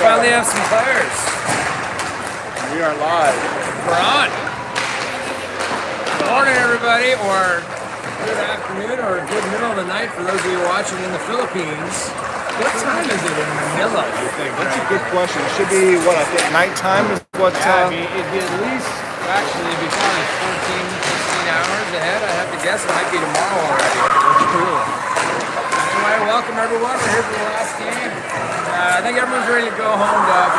finally have some players. We are live. We're on. Good morning, everybody, or good afternoon, or good middle of the night for those of you watching in the Philippines. What time is it in Manila, you think? That's a good question. It should be, what, I think nighttime is what... Yeah, it'd be at least, actually, it'd be probably 14, 16 hours ahead. I have to guess it might be tomorrow already. That's cool. Anyway, welcome everyone. We're here for the last game. I think everyone's ready to go home, Doug.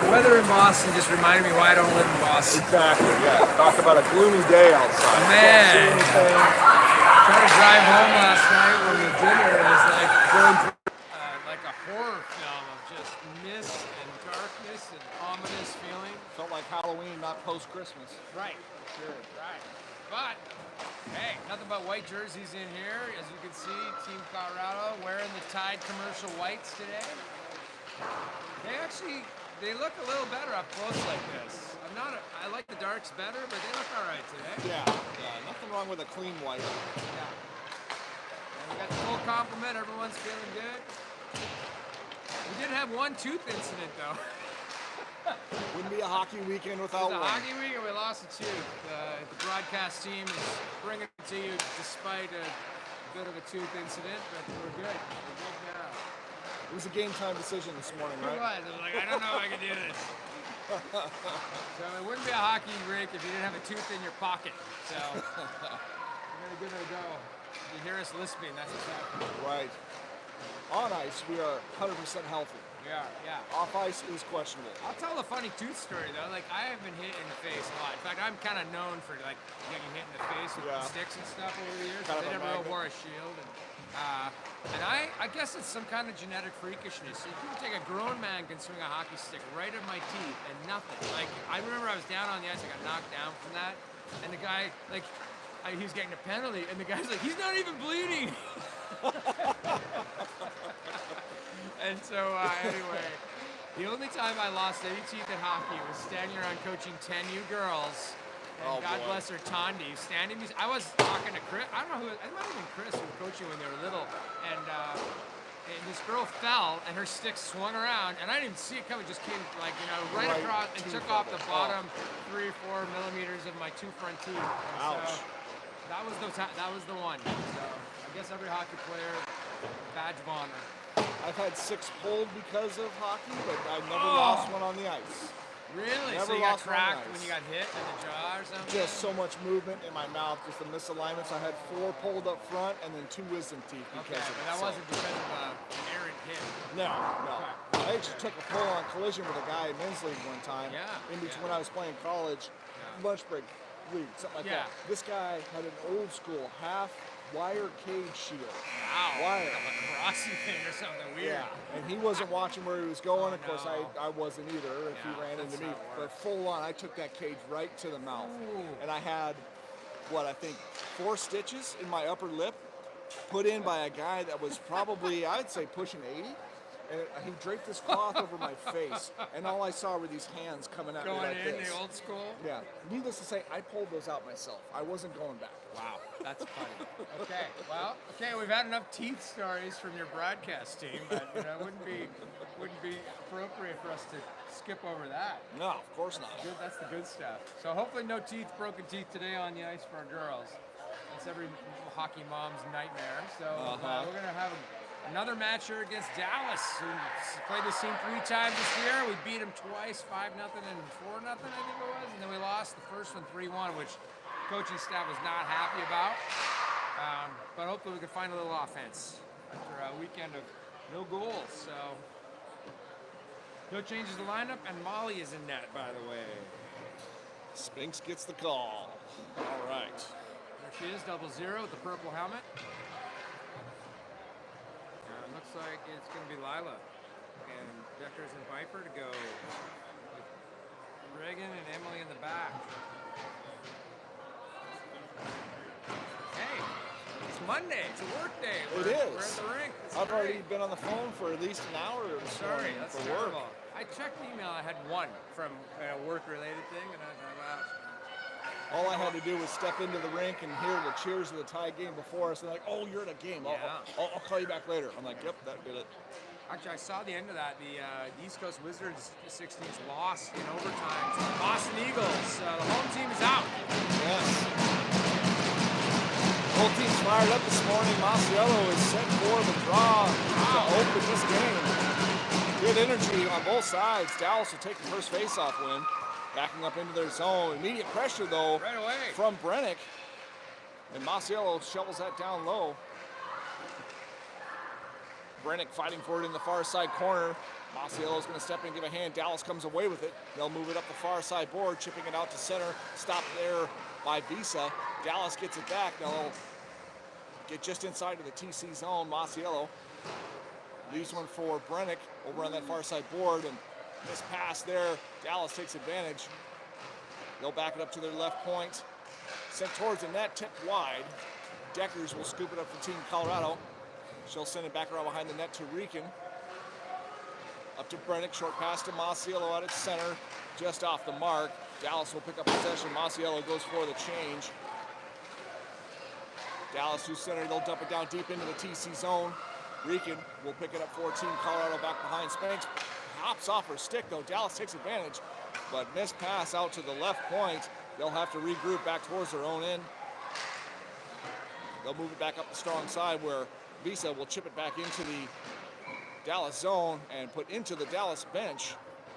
The weather in Boston just reminded me why I don't live in Boston. Exactly, yeah. Talk about a gloomy day outside. Man. Trying to drive home last night when we dinner, and it was like going through like a horror film of just mist and darkness and ominous feeling. Felt like Halloween, not post-Christmas. Right. Sure. Right. But, hey, nothing but white jerseys in here. As you can see, Team Colorado wearing the Tide commercial whites today. They look a little better up close like this. I like the darks better, but they look all right today. Yeah, nothing wrong with a clean white. Yeah. And we got the full complement. Everyone's feeling good. We did have one tooth incident, though. Wouldn't be a hockey weekend without one. It was a hockey weekend. We lost a tooth. The broadcast team is bringing it to you despite a bit of a tooth incident, but we're good. We're good now. It was a game time decision this morning, right? It was. I was like, I don't know if I can do this. So it wouldn't be a hockey rink if you didn't have a tooth in your pocket. So we're going to give it a go. You hear us lisping, that's what's happening. Right. On ice, we are 100% healthy. We are, yeah. Off ice is questionable. I'll tell a funny tooth story though. Like I have been hit in the face a lot. In fact, I'm kind of known for like getting hit in the face with the sticks and stuff over the years. They never really wore a shield, and I guess it's some kind of genetic freakishness. You can take a grown man can swing a hockey stick right at my teeth and nothing. Like I remember I was down on the ice, I got knocked down from that, and the guy he was getting a penalty, and the guy's like, he's not even bleeding. And so, anyway, the only time I lost any teeth at hockey was standing around coaching 10U girls. And God bless her, Tondi, standing. I was talking to Chris. I don't know who. It might have been Chris who was coaching when they were little. And this girl fell, and her stick swung around, and I didn't even see it coming. It just came right across and took off the bottom 3-4 millimeters of my two front teeth. Ouch. So that was the one. So I guess every hockey player badge of honor. I've had 6 pulled because of hockey, but I've never lost one on the ice. Really? Never so you got lost cracked when you got hit in the jaw or something? Just so much movement in my mouth, just the misalignments. I had 4 pulled up front and then 2 wisdom teeth because of it. But that wasn't because of an errant hit. No. I actually took a pull-on collision with a guy at men's league one time. In between when I was playing college, lunch break league, something like that. This guy had an old school half-wire cage shield. Wow. Wire. Like a Rossi thing or something weird. Yeah, and he wasn't watching where he was going. Of course, I wasn't either if he ran into me. But full on, I took that cage right to the mouth. Ooh. And I had, I think 4 stitches in my upper lip put in by a guy that was probably, I'd say, pushing 80. And he draped this cloth over my face, and all I saw were these hands coming at me like this. Going in the old school? Yeah. Needless to say, I pulled those out myself. I wasn't going back. Wow, that's funny. Okay, we've had enough teeth stories from your broadcast team, but it wouldn't be appropriate for us to skip over that. No, of course not. Good, that's the good stuff. So hopefully no broken teeth today on the ice for our girls. That's every hockey mom's nightmare. So we're gonna have another match here against Dallas, who played this team 3 times this year. We beat them twice, 5-0 and 4-0, I think it was. And then we lost the first one 3-1, which coaching staff was not happy about. But hopefully we can find a little offense after a weekend of no goals. So no changes to the lineup, and Molly is in net, by the way. Spinks gets the call. All right. There she is, 00 with the purple helmet. Looks like it's going to be Lila and Deckers and Viper to go with Reagan and Emily in the back. Hey, it's Monday. It's a work day. It is. We're at the rink. I've already been on the phone for at least an hour this morning that's for terrible. work. I checked the email. I had one from a work-related thing, and I'm out. All I had to do was step into the rink and hear the cheers of the Tide game before us. And like, oh, you're at a game. I'll call you back later. I'm like, yep, that did it. Actually, I saw the end of that. The East Coast Wizards 16s lost in overtime to the Boston Eagles. The home team is out. Yes. The whole team's fired up this morning. Masiello is set for the draw to open this game. Good energy on both sides. Dallas will take the first faceoff win. Backing up into their zone. Immediate pressure, though, Right away. from Brennick. And Masiello shovels that down low. Brennick fighting for it in the far side corner. Masiello's going to step in and give a hand. Dallas comes away with it. They'll move it up the far side board, chipping it out to center. Stopped there by Visa. Dallas gets it back. They'll get just inside of the TC zone. Masiello leaves one for Brennick over on that far side board. And this pass there, Dallas takes advantage. They'll back it up to their left point. Sent towards the net, tipped wide. Deckers will scoop it up for Team Colorado. She'll send it back around behind the net to Rieken. Up to Brennick, short pass to Masiello at its center, just off the mark. Dallas will pick up possession. Masiello goes for the change. Dallas to center, they'll dump it down deep into the TC zone. Rieken will pick it up for Team Colorado back behind Spanks. Hops off her stick though, Dallas takes advantage, but missed pass out to the left point. They'll have to regroup back towards their own end. They'll move it back up the strong side where Visa will chip it back into the Dallas zone and put into the Dallas bench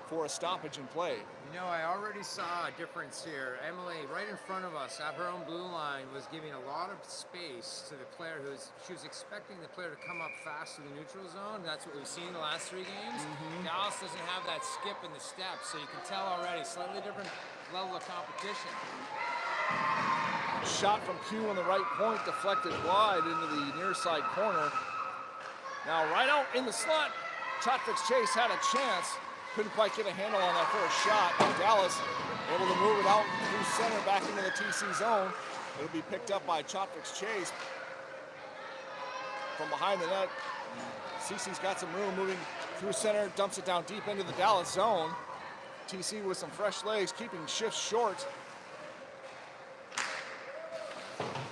for a stoppage in play. You know, I already saw a difference here. Emily, right in front of us, at her own blue line, was giving a lot of space to the player she was expecting the player to come up fast to the neutral zone. That's what we've seen the last 3 games. Dallas doesn't have that skip in the steps, so you can tell already, slightly different level of competition. Shot from Pugh on the right point, deflected wide into the near side corner. Now right out in the slot, Chotfix Chase had a chance. Couldn't quite get a handle on that first shot. Dallas able to move it out through center back into the TC zone. It'll be picked up by Chotfix Chase. From behind the net, CC's got some room moving through center, dumps it down deep into the Dallas zone. TC with some fresh legs, keeping shifts short.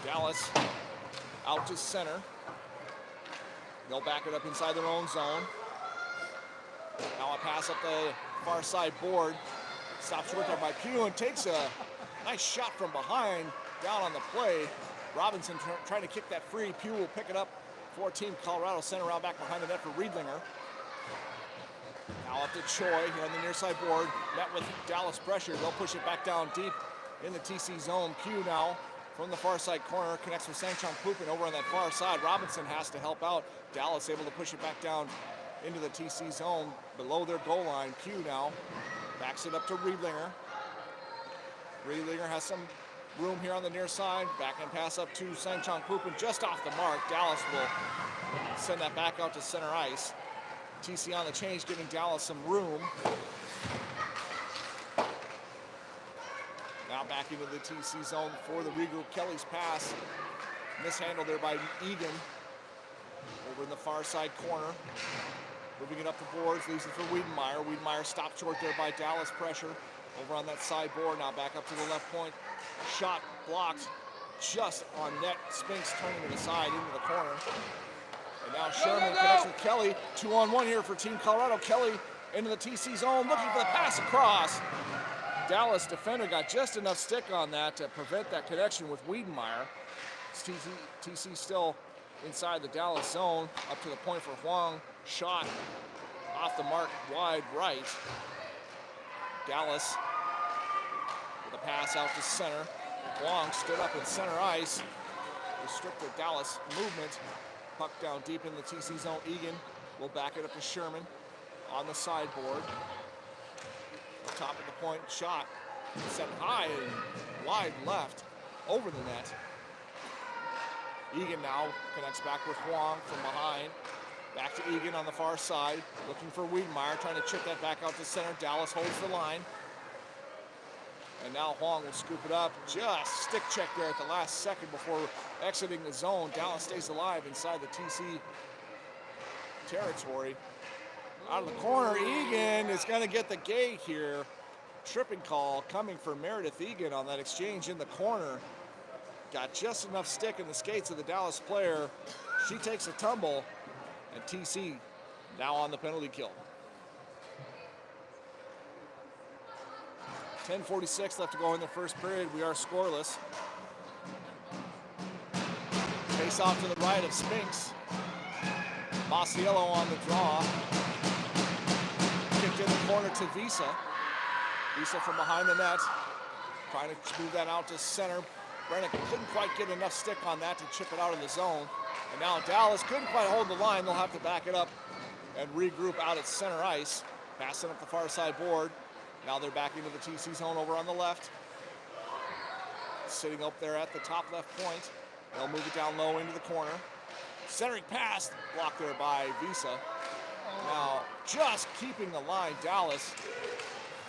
Dallas out to center. They'll back it up inside their own zone. Now a pass up the far side board. Stops short there by Pugh and takes a nice shot from behind down on the play. Robinson trying to kick that free. Pugh will pick it up for Team Colorado. Center out back behind the net for Riedlinger. Now up to Choi here on the near side board. Met with Dallas pressure. They'll push it back down deep in the TC zone. Pugh now from the far side corner connects with Sangchong Pupin over on that far side. Robinson has to help out. Dallas able to push it back down into the TC zone below their goal line. Pugh now backs it up to Riedlinger. Riedlinger has some room here on the near side. Backhand pass up to Sangchong Pupin just off the mark. Dallas will send that back out to center ice. TC on the change, giving Dallas some room. Now back into the TC zone for the regroup. Kelly's pass mishandled there by Egan over in the far side corner. Moving it up the boards, leaves it for Wiedenmeyer. Wiedenmeyer stopped short there by Dallas pressure over on that side board. Now back up to the left point. Shot blocked just on net. Spinks turning it aside into the corner. And now Sherman connects with Kelly. 2-on-1 here for Team Colorado. Kelly into the TC zone, looking for the pass across. Dallas defender got just enough stick on that to prevent that connection with Wiedenmeyer. TC still inside the Dallas zone, up to the point for Huang. Shot off the mark, wide right. Dallas with a pass out to center. Huang stood up in center ice, restricted Dallas movement. Puck down deep in the TC zone. Egan will back it up to Sherman on the sideboard. Top of the point, shot set high and wide left over the net. Egan now connects back with Huang from behind. Back to Egan on the far side, looking for Wiedenmeyer, trying to chip that back out to center. Dallas holds the line. And now Huang will scoop it up. Just stick check there at the last second before exiting the zone. Dallas stays alive inside the TC territory. Out of the corner, Egan is going to get the gate here. Tripping call coming for Meredith Egan on that exchange in the corner. Got just enough stick in the skates of the Dallas player. She takes a tumble, and TC now on the penalty kill. 10:46 left to go in the first period. We are scoreless. Face off to the right of Spinks. Masiello on the draw. Kicked in the corner to Visa. Visa from behind the net. Trying to move that out to center. Brennick couldn't quite get enough stick on that to chip it out of the zone. And now Dallas couldn't quite hold the line. They'll have to back it up and regroup out at center ice. Passing up the far side board. Now they're back into the TC zone over on the left. Sitting up there at the top left point. They'll move it down low into the corner. Centering pass, blocked there by Visa. Now just keeping the line, Dallas.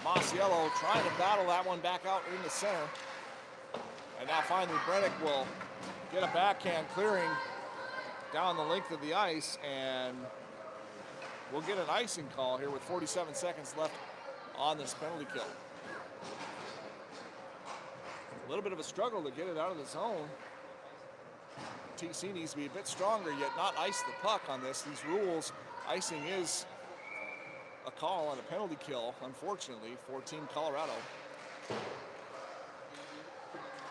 Masiello trying to battle that one back out in the center. And now finally Brennick will get a backhand clearing down the length of the ice, and we'll get an icing call here with 47 seconds left on this penalty kill. A little bit of a struggle to get it out of the zone. TC needs to be a bit stronger, yet not ice the puck on this. These rules, icing is a call on a penalty kill, unfortunately, for Team Colorado.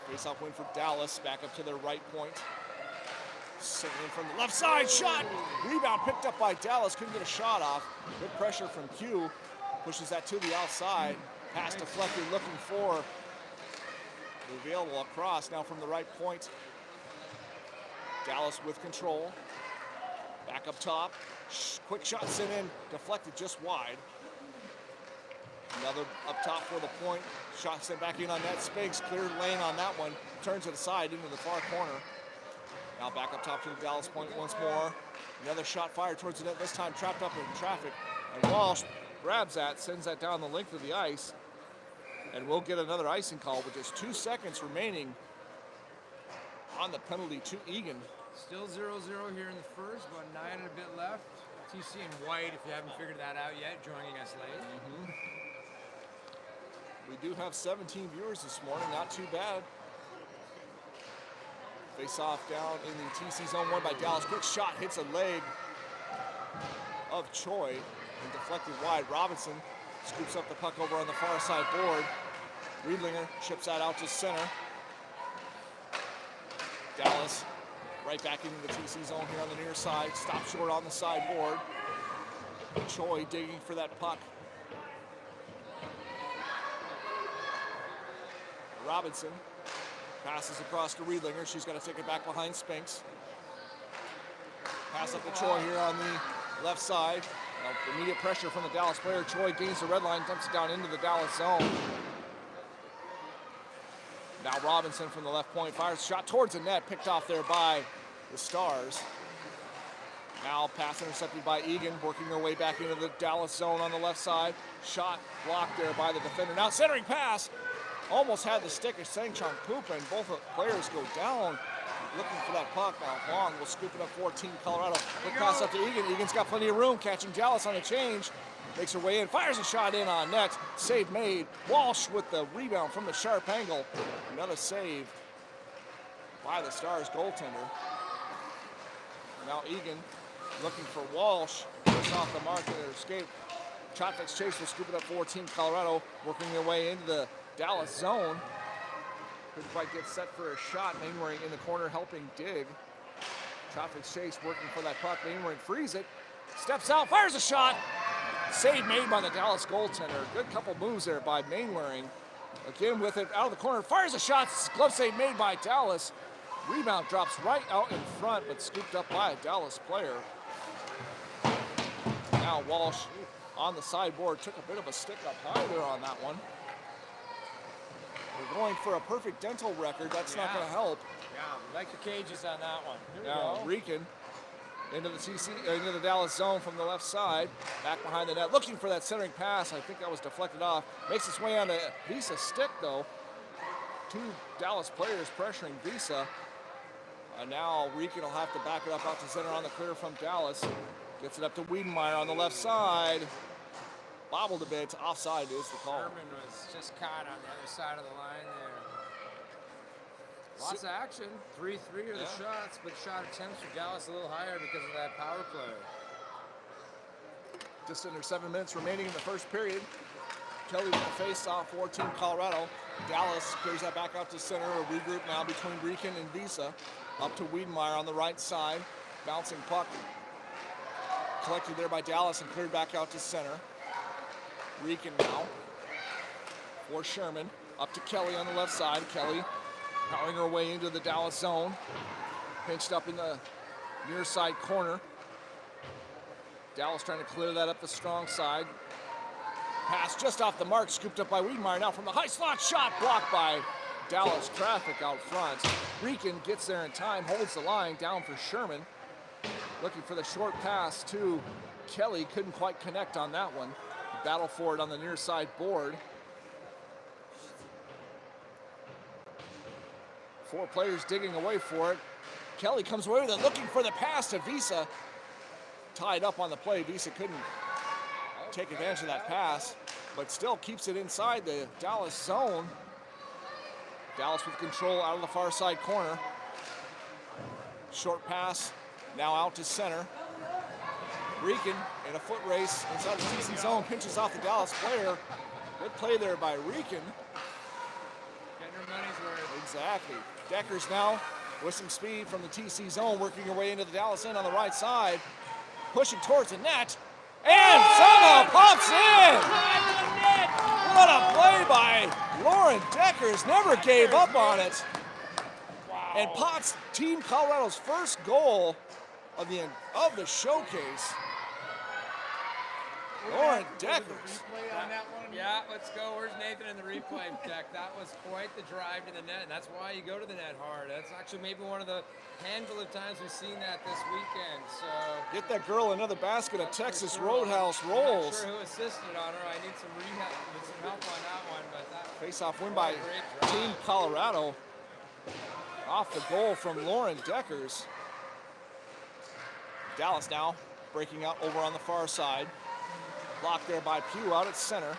Face-off win for Dallas, back up to their right point. Sitting in from the left side, shot! Rebound picked up by Dallas, couldn't get a shot off. Good pressure from Q, pushes that to the outside. Pass deflected, looking for the available across. Now from the right point, Dallas with control. Back up top, quick shot sent in, deflected just wide. Another up top for the point. Shot sent back in on net. Spinks cleared lane on that one. Turns to the side into the far corner. Now back up top to the Dallas point once more. Another shot fired towards the net, this time trapped up in traffic. And Walsh grabs that, sends that down the length of the ice. And we'll get another icing call with just 2 seconds remaining on the penalty to Egan. Still 0-0 here in the first, about 9 and a bit left. TC in white, if you haven't figured that out yet, joining us late. We do have 17 viewers this morning, not too bad. Face off down in the TC zone, won by Dallas. Quick shot hits a leg of Choi and deflected wide. Robinson scoops up the puck over on the far side board. Riedlinger chips that out to center. Dallas right back into the TC zone here on the near side. Stop short on the sideboard. Choi digging for that puck. Robinson passes across to Riedlinger. She's got to take it back behind Spinks. Pass up to Choi here on the left side. Now, immediate pressure from the Dallas player. Choi gains the red line, dumps it down into the Dallas zone. Now Robinson from the left point fires a shot towards the net, picked off there by the Stars. Now pass intercepted by Egan, working their way back into the Dallas zone on the left side. Shot blocked there by the defender. Now centering pass. Almost had the stick of Sang-Chong Pupa, and both players go down looking for that puck. Now Long will scoop it up for Team Colorado. Quick pass up to Egan. Egan's got plenty of room, catching Dallas on a change. Makes her way in, fires a shot in on net. Save made. Walsh with the rebound from the sharp angle. Another save by the Stars goaltender. Now Egan looking for Walsh. Just off the mark and escape. Traffic's Chase will scoop it up for Team Colorado, working their way into the Dallas zone. Couldn't quite get set for a shot. Mainwaring in the corner helping dig. Traffic's Chase working for that puck. Mainwaring frees it. Steps out, fires a shot. Save made by the Dallas goaltender. Good couple moves there by Mainwaring. Again with it out of the corner. Fires a shot. Glove save made by Dallas. Rebound drops right out in front, but scooped up by a Dallas player. Now Walsh on the sideboard. Took a bit of a stick up high there on that one. We're going for a perfect dental record. That's not going to help. Yeah, we like the cages on that one. Here Now we go. Rieken into the Dallas zone from the left side, back behind the net, looking for that centering pass. I think that was deflected off. Makes its way onto Visa's stick though. Two Dallas players pressuring Visa. Now Rieken will have to back it up out to center on the clear from Dallas. Gets it up to Wiedenmeyer on the left side. Bobbled a bit. Offside is the call. Sherman was just caught on the other side of the line there. Lots of action. 3-3 are the shots, but shot attempts for Dallas a little higher because of that power play. Just under 7 minutes remaining in the first period. Kelly with the face-off for Team Colorado. Dallas clears that back out to center. A regroup now between Rican and Visa. Up to Wiedemeyer on the right side. Bouncing puck. Collected there by Dallas and cleared back out to center. Rican now for Sherman. Up to Kelly on the left side. Kelly powering her way into the Dallas zone. Pinched up in the near side corner. Dallas trying to clear that up the strong side. Pass just off the mark, scooped up by Wiedemeyer. Now from the high slot shot, blocked by Dallas traffic out front. Rican gets there in time, holds the line down for Sherman. Looking for the short pass to Kelly, couldn't quite connect on that one. Battle for it on the near side board. 4 players digging away for it. Kelly comes away with it, looking for the pass to Visa. Tied up on the play. Visa couldn't take advantage of that pass, but still keeps it inside the Dallas zone. Dallas with control out of the far side corner. Short pass, now out to center. Rican in a foot race inside the TC zone, pinches off the Dallas player. Good play there by Rican. Getting her money's worth. Exactly. Deckers now with some speed from the TC zone, working her way into the Dallas end on the right side. Pushing towards the net. And somehow pops in! What a play by Lauren Deckers. Never gave up on it. And pots Team Colorado's first goal of the showcase. Lauren Deckers. Yeah, let's go. Where's Nathan in the replay deck? That was quite the drive to the net, and that's why you go to the net hard. That's actually maybe one of the handful of times we've seen that this weekend. So get that girl another basket of Texas Roadhouse rolls. I'm not sure who assisted on her. I need some help on that one, but that face-off win by Team Colorado. Off the goal from Lauren Deckers. Dallas now breaking out over on the far side. Blocked there by Pugh out at center.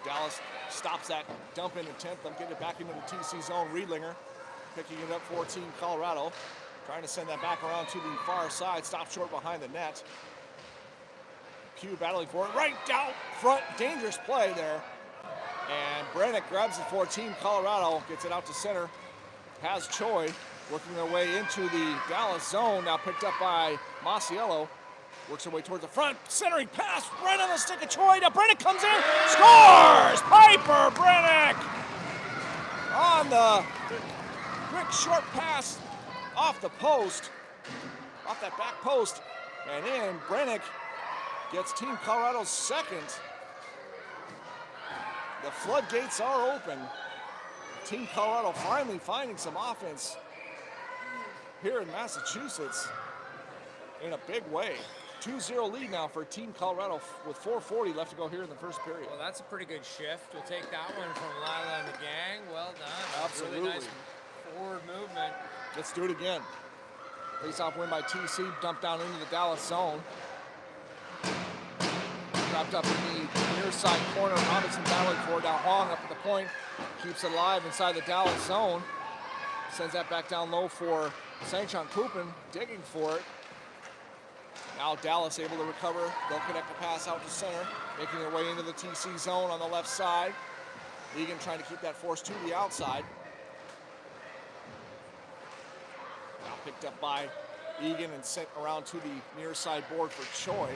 Dallas stops that dump in attempt. They'll get it back into the TC zone. Riedlinger picking it up for Team Colorado. Trying to send that back around to the far side. Stop short behind the net. Pugh battling for it. Right down front. Dangerous play there. And Brennick grabs it for Team Colorado. Gets it out to center. Has Choi working their way into the Dallas zone. Now picked up by Masiello. Works her way towards the front, centering pass right on the stick of Choi. Now Brennick comes in, scores! Piper Brennick on the quick short pass off the post, off that back post, and in. Brennick gets Team Colorado's second. The floodgates are open. Team Colorado finally finding some offense here in Massachusetts in a big way. 2-0 lead now for Team Colorado with 4:40 left to go here in the first period. Well, that's a pretty good shift. We'll take that one from Lila and the gang. Well done. Absolutely. Really nice forward movement. Let's do it again. Face-off win by TC, dumped down into the Dallas zone. Dropped up in the near side corner. Robinson battling for it. Now Hong up at the point. Keeps it alive inside the Dallas zone. Sends that back down low for St. John Poupin, digging for it. Now Dallas able to recover. They'll connect the pass out to center, making their way into the TC zone on the left side. Egan trying to keep that force to the outside. Now picked up by Egan and sent around to the near side board for Choi.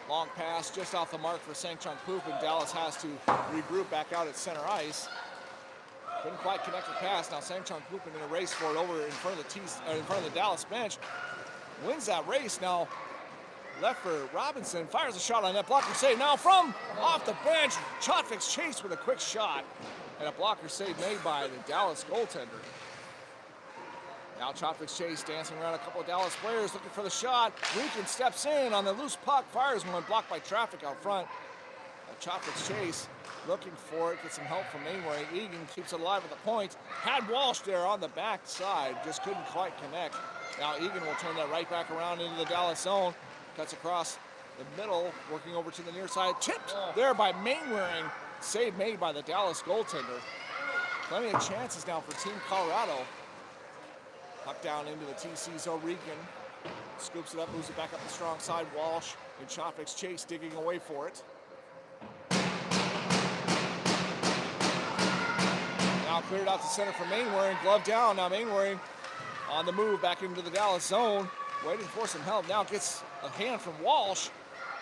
Long pass just off the mark for St. John Poupin. Dallas has to regroup back out at center ice. Couldn't quite connect the pass. Now St. John Poupin in a race for it over in front of the Dallas bench. Wins that race. Now left for Robinson, fires a shot on that blocker save. Now from off the bench, Chotvik's chased with a quick shot, and a blocker save made by the Dallas goaltender. Now Chotvik's chase, dancing around a couple of Dallas players, looking for the shot. Rican steps in on the loose puck, fires one, blocked by traffic out front. Chotvik's chase, looking for it, gets some help from Mainway. Egan keeps it alive at the point. Had Walsh there on the back side, just couldn't quite connect. Now Egan will turn that right back around into the Dallas zone. Cuts across the middle, working over to the near side. Tipped there by Mainwaring. Save made by the Dallas goaltender. Plenty of chances now for Team Colorado. Puck down into the TC zone. Rican Scoops it up, moves it back up the strong side. Walsh and Chopik's chase, digging away for it. Now cleared out to center for Mainwaring. Glove down. Now Mainwaring on the move back into the Dallas zone. Waiting for some help. Now gets a hand from Walsh.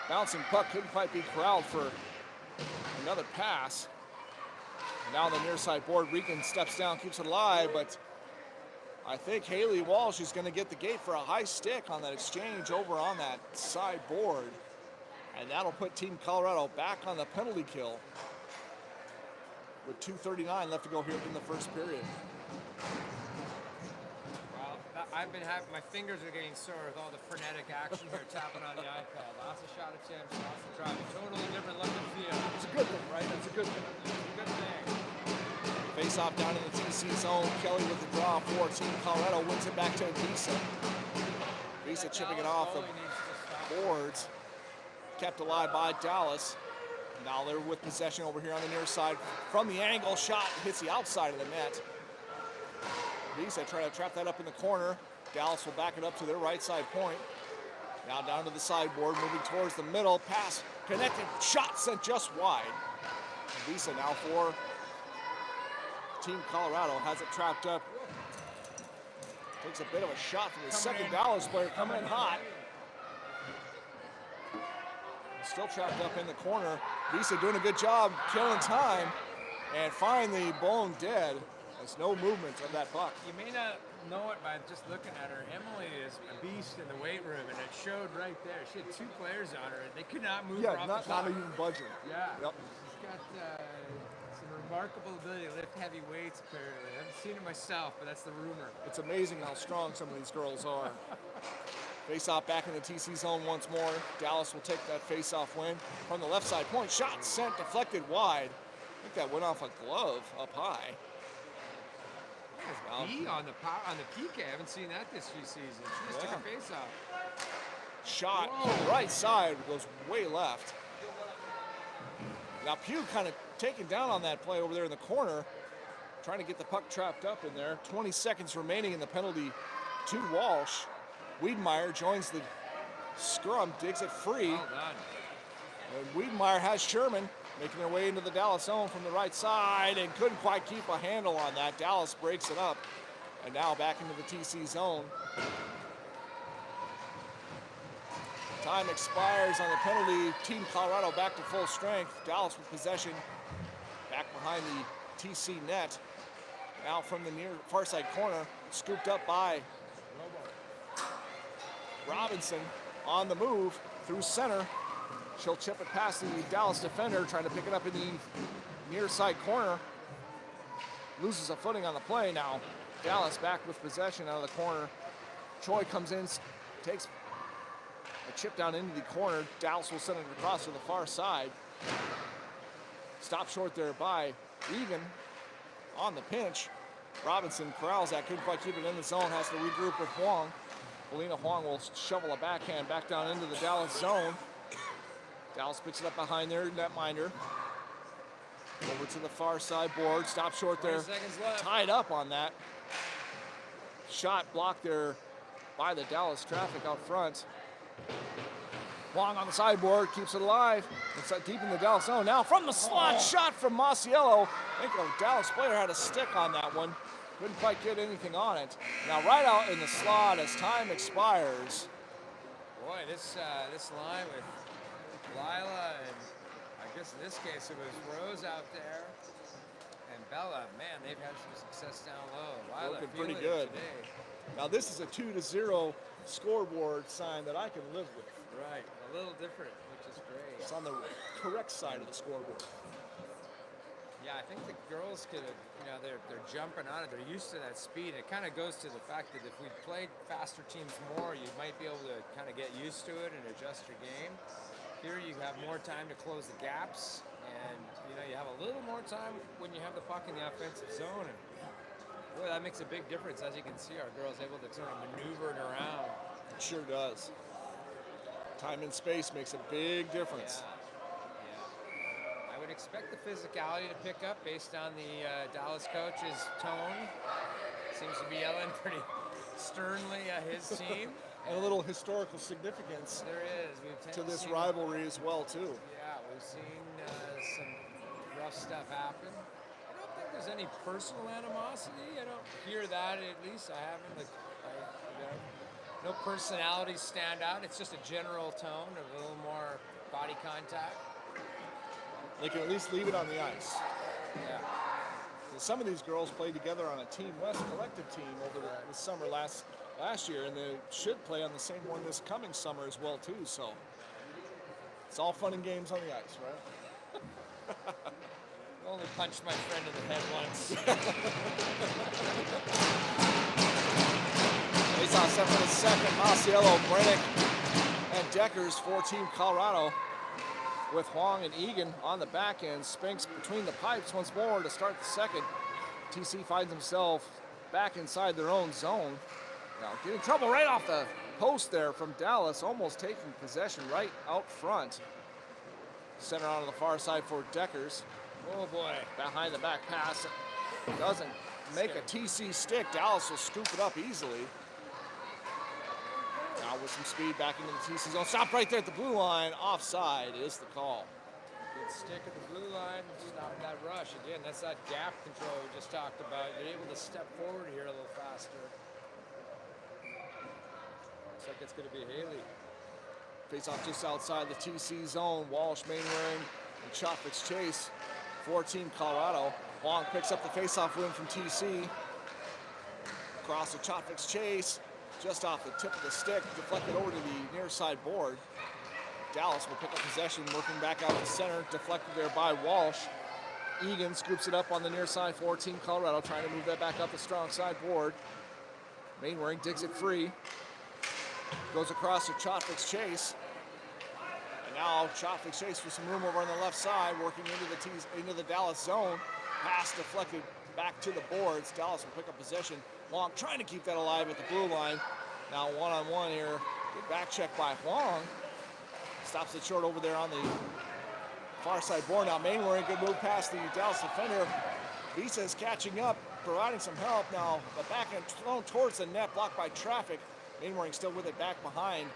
Bouncing puck, couldn't quite be corralled for another pass. Now on the near side board, Regan steps down, keeps it alive, but I think Haley Walsh is going to get the gate for a high stick on that exchange over on that side board. And that'll put Team Colorado back on the penalty kill with 2:39 left to go here in the first period. Well, I've been having, my fingers are getting sore with all the frenetic action here, tapping on the iPad. Lots of shot attempts, lots of driving. Totally different look and feel. It's a good thing, right? It's a good thing. It's a good thing. Face off down in the TC zone. Kelly with the draw for Team Colorado. Wins it back to Visa. Visa chipping it off the boards. Kept alive by Dallas. Now they're with possession over here on the near side. From the angle, shot hits the outside of the net. Visa trying to trap that up in the corner. Dallas will back it up to their right side point. Now down to the sideboard, moving towards the middle. Pass connected, shot sent just wide. Visa now for Team Colorado, has it trapped up. Takes a bit of a shot from the second Dallas player, coming in hot. Still trapped up in the corner. Visa doing a good job killing time. And finally bone dead. There's no movement of that puck. You may not know it by just looking at her. Emily is a beast in the weight room, and it showed right there. She had two players on her, and they could not move her off the not puck. even budging. Yeah. Yep. She's got some remarkable ability to lift heavy weights, apparently. I haven't seen it myself, but that's the rumor. It's amazing how strong some of these girls are. Face-off back in the TC zone once more. Dallas will take that face-off win. From the left side point, shot sent, deflected wide. I think that went off a glove up high. B on the PK. I haven't seen that this few seasons. She just took a face-off. Shot right side goes way left. Now Pugh kind of taken down on that play over there in the corner, trying to get the puck trapped up in there. 20 seconds remaining in the penalty to Walsh. Wiedemeyer joins the scrum, digs it free. Well done. And Wiedemeyer has Sherman making their way into the Dallas zone from the right side and couldn't quite keep a handle on that. Dallas breaks it up and now back into the TC zone. Time expires on the penalty. Team Colorado back to full strength. Dallas with possession back behind the TC net. Now from the near far side corner, scooped up by Robinson on the move through center. She'll chip it past the Dallas defender, trying to pick it up in the near side corner. Loses a footing on the play now. Dallas back with possession out of the corner. Choi comes in, takes a chip down into the corner. Dallas will send it across to the far side. Stop short there by Regan on the pinch. Robinson corrals that, couldn't quite keep it in the zone, has to regroup with Huang. Alina Huang will shovel a backhand back down into the Dallas zone. Dallas picks it up behind their netminder. Over to the far side board, stop short there. 20 seconds left. Tied up on that. Shot blocked there by the Dallas traffic out front. Huang on the sideboard, keeps it alive. It's deep in the Dallas zone. Now from the slot, shot from Masiello. I think a Dallas player had a stick on that one. Couldn't quite get anything on it. Now right out in the slot as time expires. Boy, this line with Lila and I guess in this case it was Rose out there and Bella. Man, they've had some success down low. Lila Looking feeling pretty good. it today. Now this is a 2-0 scoreboard sign that I can live with. Right, a little different, which is great. It's on the correct side of the scoreboard. Yeah, I think the girls could have, they're jumping on it. They're used to that speed. It kind of goes to the fact that if we played faster teams more, you might be able to kind of get used to it and adjust your game. Here you have more time to close the gaps, and you have a little more time when you have the puck in the offensive zone. And boy, that makes a big difference. As you can see, our girls able to sort of maneuver it around. It sure does. Time and space makes a big difference. I would expect the physicality to pick up based on the Dallas coach's tone. Seems to be yelling pretty sternly at his team. And a little historical significance There is. to this rivalry as well, too. Yeah, we've seen some rough stuff happen. I don't think there's any personal animosity. I don't hear that, at least. I haven't. No personalities stand out. It's just a general tone of a little more body contact. They can at least leave it on the ice. Yeah. Some of these girls played together on a Team West collective team over the summer last year, and they should play on the same one this coming summer as well too. So it's all fun and games on the ice, right? I only punched my friend in the head once. Face-off set for the second. Masiello, Brennick, and Deckers for Team Colorado, with Huang and Egan on the back end. Spinks between the pipes once more to start the second. TC finds himself back inside their own zone. Now getting trouble right off the post there from Dallas, almost taking possession right out front. Center on the far side for Deckers. Oh boy. Behind the back pass. Doesn't make a TC stick. Dallas will scoop it up easily. Now with some speed back into the TC zone. Stop right there at the blue line. Offside is the call. Good stick at the blue line. Stop that rush. Again, that's that gap control we just talked about. You're able to step forward here a little faster. Looks like it's going to be Haley. Face off just outside the TC zone. Walsh, Mainwaring, and Chopwick's chase for Team Colorado. Long picks up the face-off win from TC. Across the Chopwick's chase. Just off the tip of the stick, deflected over to the near side board. Dallas will pick up possession, working back out to center, deflected there by Walsh. Egan scoops it up on the near side for Team Colorado, trying to move that back up the strong side board. Mainwaring digs it free. Goes across to Chopwick's chase. And now Chopwick's chase with some room over on the left side, working into the Dallas zone. Pass deflected back to the boards. Dallas will pick up possession. Long trying to keep that alive at the blue line. Now one-on-one here. Good back check by Huang. Stops it short over there on the far side board. Now Mainwaring, good move past the Dallas defender. Visa's catching up, providing some help. Now the back end thrown towards the net, blocked by traffic. Mainwaring still with it back behind.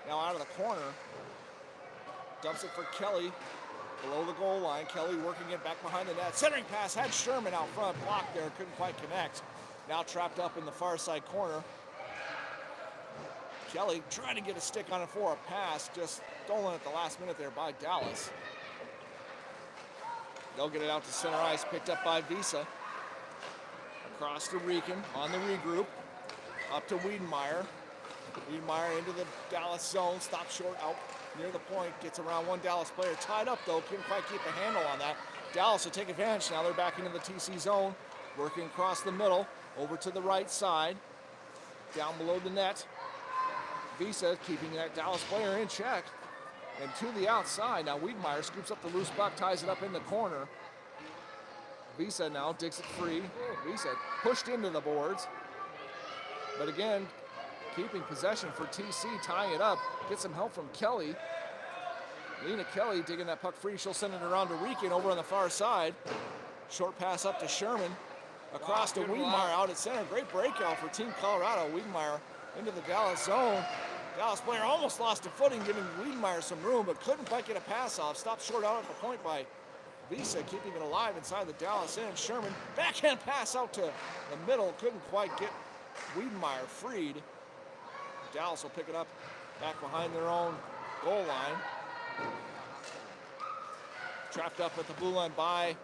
Now out of the corner. Dumps it for Kelly. Below the goal line. Kelly working it back behind the net. Centering pass had Sherman out front. Blocked there. Couldn't quite connect. Now trapped up in the far side corner. Kelly trying to get a stick on it for a pass. Just stolen at the last minute there by Dallas. They'll get it out to center ice. Picked up by Visa. Across to Rieken on the regroup. Up to Wiedenmeyer. Wiedenmeyer into the Dallas zone. Stops short out near the point. Gets around one Dallas player. Tied up though. Couldn't quite keep a handle on that. Dallas will take advantage. Now they're back into the TC zone. Working across the middle. Over to the right side. Down below the net. Visa keeping that Dallas player in check. And to the outside. Now Wiedenmeyer scoops up the loose puck. Ties it up in the corner. Visa now digs it free. Visa pushed into the boards. But again, keeping possession for TC, tying it up. Get some help from Kelly. Lena Kelly digging that puck free. She'll send it around to Rieken over on the far side. Short pass up to Sherman. Across to Wiedenmeyer out at center. Great breakout for Team Colorado. Wiedenmeyer into the Dallas zone. Dallas player almost lost a footing, giving Wiedenmeyer some room, but couldn't quite get a pass off. Stopped short out at the point by Visa, keeping it alive inside the Dallas end. Sherman, backhand pass out to the middle. Couldn't quite get Wiedenmeyer freed. Dallas will pick it up back behind their own goal line. Trapped up at the blue line by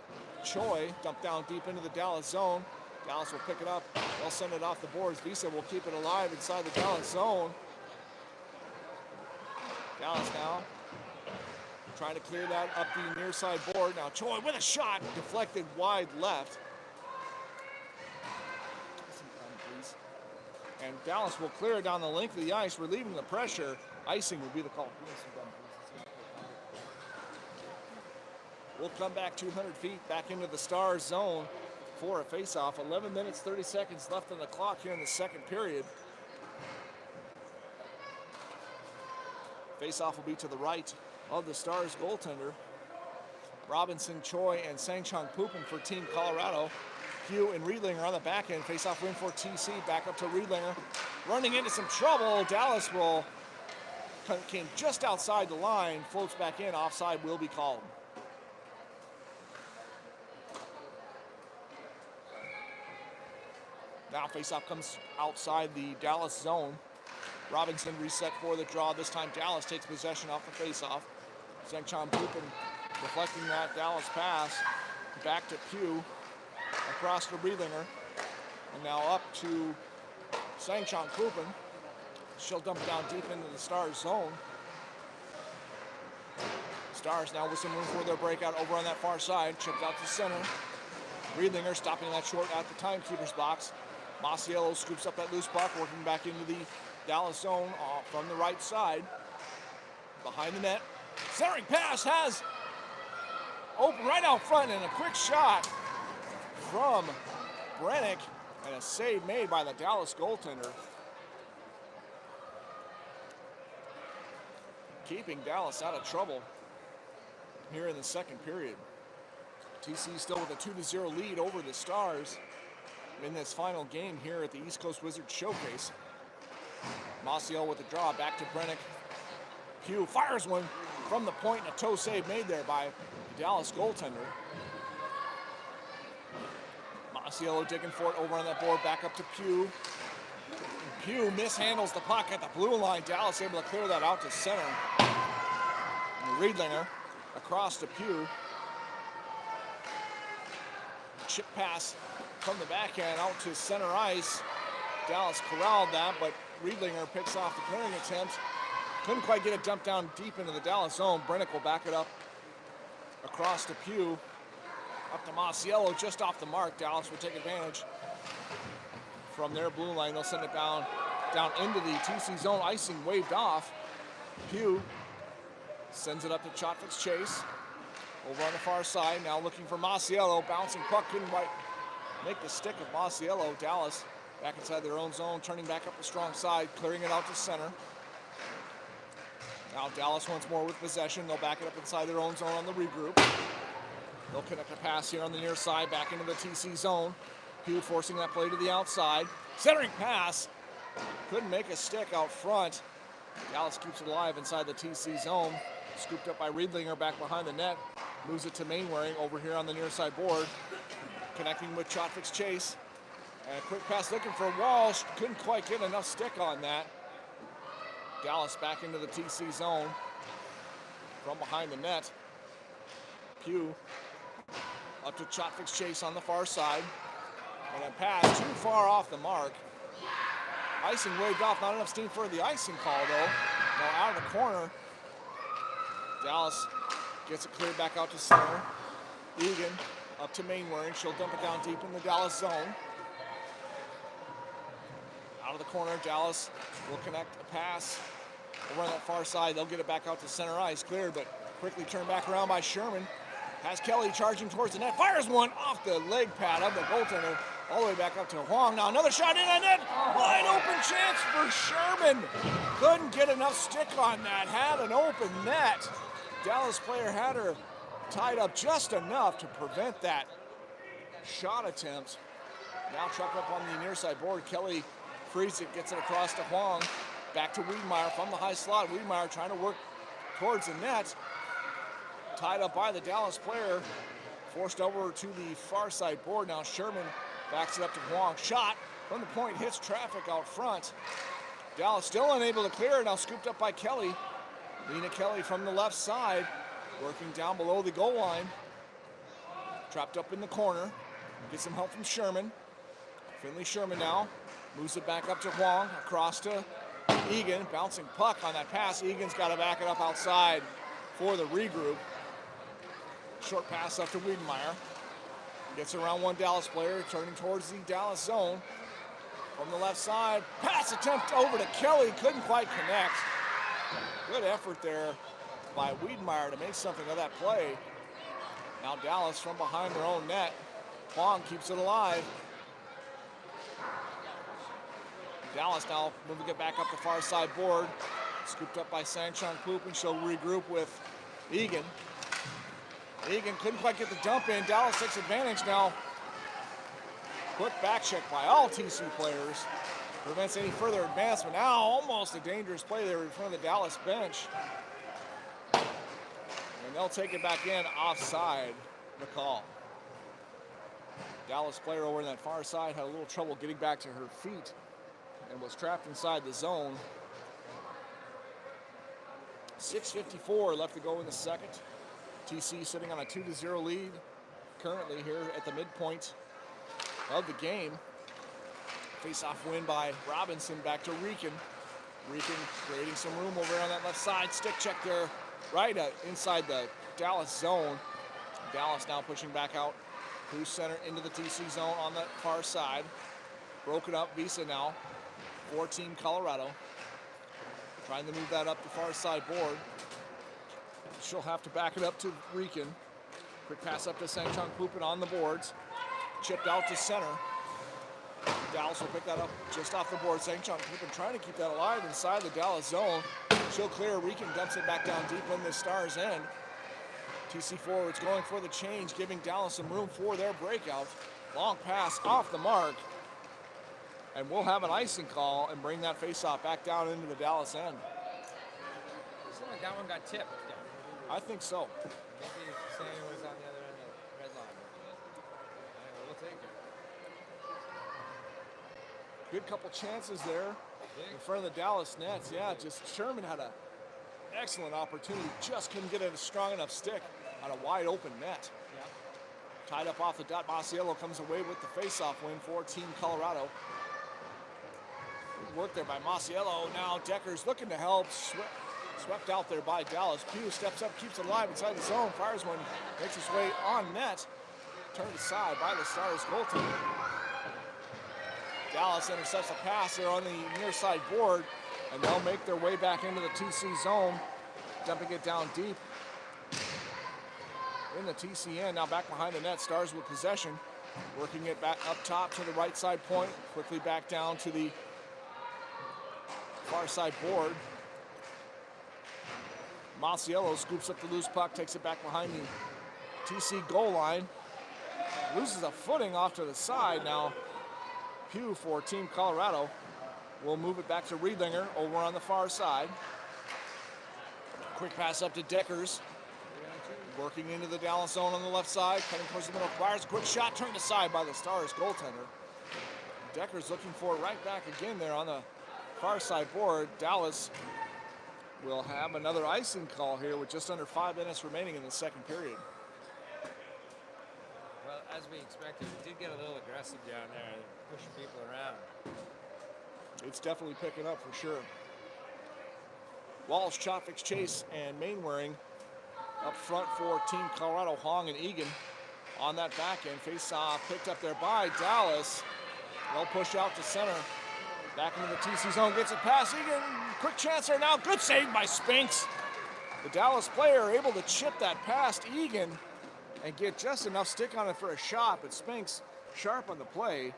Choi. Dumped down deep into the Dallas zone. Dallas will pick it up. They'll send it off the boards. Visa will keep it alive inside the Dallas zone. Dallas now trying to clear that up the near side board. Now Choi with a shot. Deflected wide left. And Dallas will clear it down the length of the ice, relieving the pressure. Icing will be the call. We'll come back 200 feet back into the Stars zone for a face-off. 11 minutes, 30 seconds left on the clock here in the second period. Face-off will be to the right of the Stars goaltender. Robinson, Choi, and Sang-Chung Pupin for Team Colorado. Pugh and Riedlinger on the back end. Face-off win for TC. Back up to Riedlinger. Running into some trouble. Dallas came just outside the line. Floats back in. Offside will be called. Now face-off comes outside the Dallas zone. Robinson reset for the draw. This time Dallas takes possession off the face-off. Sangchon Pupin deflecting that Dallas pass. Back to Pugh. Across to Riedlinger. And now up to Sangchon Pupin. She'll dump down deep into the Stars zone. Stars now with some room for their breakout over on that far side. Chipped out to center. Riedlinger stopping that short at the timekeeper's box. Masiello scoops up that loose puck, working back into the Dallas zone from the right side. Behind the net. Centering pass has open right out front, and a quick shot from Brennick, and a save made by the Dallas goaltender. Keeping Dallas out of trouble here in the second period. TC still with a 2-0 lead over the Stars in this final game here at the East Coast Wizards Showcase. Masiello with the draw, back to Brennick. Pugh fires one from the point, and a toe save made there by the Dallas goaltender. Masiello digging for it over on that board, back up to Pugh. Pugh mishandles the puck at the blue line. Dallas able to clear that out to center. And Riedlinger across to Pugh. Chip pass from the backhand out to center ice. Dallas corralled that, but Riedlinger picks off the clearing attempt. Couldn't quite get it dumped down deep into the Dallas zone. Brennick will back it up across to Pugh. Up to Masiello, just off the mark. Dallas will take advantage. From their blue line, they'll send it down into the TC zone. Icing waved off. Pugh sends it up to Chotvik's Chase. Over on the far side, now looking for Masiello. Bouncing puck, couldn't quite make the stick of Masiello. Dallas back inside their own zone, turning back up the strong side, clearing it out to center. Now Dallas once more with possession. They'll back it up inside their own zone on the regroup. They'll connect a pass here on the near side, back into the TC zone. Pugh forcing that play to the outside. Centering pass. Couldn't make a stick out front. Dallas keeps it alive inside the TC zone. Scooped up by Riedlinger back behind the net. Moves it to Mainwaring over here on the near side board. Connecting with Chotvik's Chase. And a quick pass looking for Walsh. Couldn't quite get enough stick on that. Dallas back into the TC zone. From behind the net. Pugh up to Chotvik's Chase on the far side. And a pass too far off the mark. Icing waved off, not enough steam for the icing call though. Now out of the corner. Dallas gets it cleared back out to center. Egan up to Mainwaring. She'll dump it down deep in the Dallas zone. Out of the corner, Dallas will connect a pass over on that far side. They'll get it back out to center ice. Cleared, but quickly turned back around by Sherman. Has Kelly charging towards the net. Fires one off the leg pad of the goaltender. All the way back up to Huang. Now another shot in on net. Wide open chance for Sherman. Couldn't get enough stick on that. Had an open net. Dallas player had her tied up just enough to prevent that shot attempt. Now truck up on the near side board. Kelly frees it, gets it across to Huang. Back to Wiedemeyer from the high slot. Wiedemeyer trying to work towards the net. Tied up by the Dallas player. Forced over to the far side board. Now Sherman backs it up to Huang. Shot from the point, hits traffic out front. Dallas still unable to clear it. Now scooped up by Kelly. Lena Kelly from the left side, working down below the goal line. Trapped up in the corner. Get some help from Sherman. Finley Sherman now moves it back up to Huang, across to Egan. Bouncing puck on that pass. Egan's got to back it up outside for the regroup. Short pass up to Wiedemeyer. Gets around one Dallas player, turning towards the Dallas zone. From the left side, pass attempt over to Kelly. Couldn't quite connect. Good effort there by Wiedemeyer to make something of that play. Now Dallas from behind their own net. Huang keeps it alive. Dallas now moving it back up the far side board. Scooped up by Sangchon Pupin. She'll regroup with Egan. Egan couldn't quite get the dump in. Dallas takes advantage now. Quick back check by all TC players. Prevents any further advancement. Now almost a dangerous play there in front of the Dallas bench. And they'll take it back in offside, the call. Dallas player over on that far side had a little trouble getting back to her feet and was trapped inside the zone. 6:54 left to go in the second. TC sitting on a 2-0 lead currently here at the midpoint of the game. Face-off win by Robinson, back to Rieken. Rieken creating some room over on that left side. Stick check there, right inside the Dallas zone. Dallas now pushing back out through center into the TC zone on the far side. Broken up Visa now for Team Colorado. Trying to move that up the far side board. She'll have to back it up to Rieken. Quick pass up to Sangchong Pupin on the boards. Chipped out to center. Dallas will pick that up just off the board. Sangchong Pupin trying to keep that alive inside the Dallas zone. She'll clear. Rieken dumps it back down deep in the Stars' end. TC forwards going for the change, giving Dallas some room for their breakout. Long pass off the mark. And we'll have an icing call and bring that face-off back down into the Dallas end. Seems like that one got tipped. I think so. Maybe saying it was on the other end of the red line. Anyway, we'll take it. Good couple chances there in front of the Dallas nets. Yeah, just Sherman had an excellent opportunity. Just couldn't get a strong enough stick on a wide open net. Yeah. Tied up off the dot. Masiello comes away with the face-off win for Team Colorado. Good work there by Masiello. Now Deckers looking to help. Swept out there by Dallas. Pugh steps up, keeps it alive inside the zone. Fires one, makes his way on net. Turned aside by the Stars goaltender. Dallas intercepts a pass there on the near side board, and they'll make their way back into the TC zone, dumping it down deep in the TC end. Now back behind the net, Stars with possession, working it back up top to the right side point, quickly back down to the far side board. Masiello scoops up the loose puck, takes it back behind the TC goal line, loses a footing off to the side. Now Pugh for Team Colorado will move it back to Riedlinger over on the far side. Quick pass up to Deckers, working into the Dallas zone on the left side, cutting towards the middle. Fires a quick shot, turned aside by the Stars goaltender. Deckers looking for it right back again there on the far side board. Dallas will have another icing call here with just under 5 minutes remaining in the second period. Well, as we expected, we did get a little aggressive down there, pushing people around. It's definitely picking up for sure. Walsh, Chopfix, Chase, and Mainwaring up front for Team Colorado. Hong and Egan on that back end. Face-off picked up there by Dallas. They'll push out to center. Back into the TC zone, gets it past Egan. Quick chance there now. Good save by Spinks. The Dallas player able to chip that past Egan and get just enough stick on it for a shot, but Spinks, sharp on the play,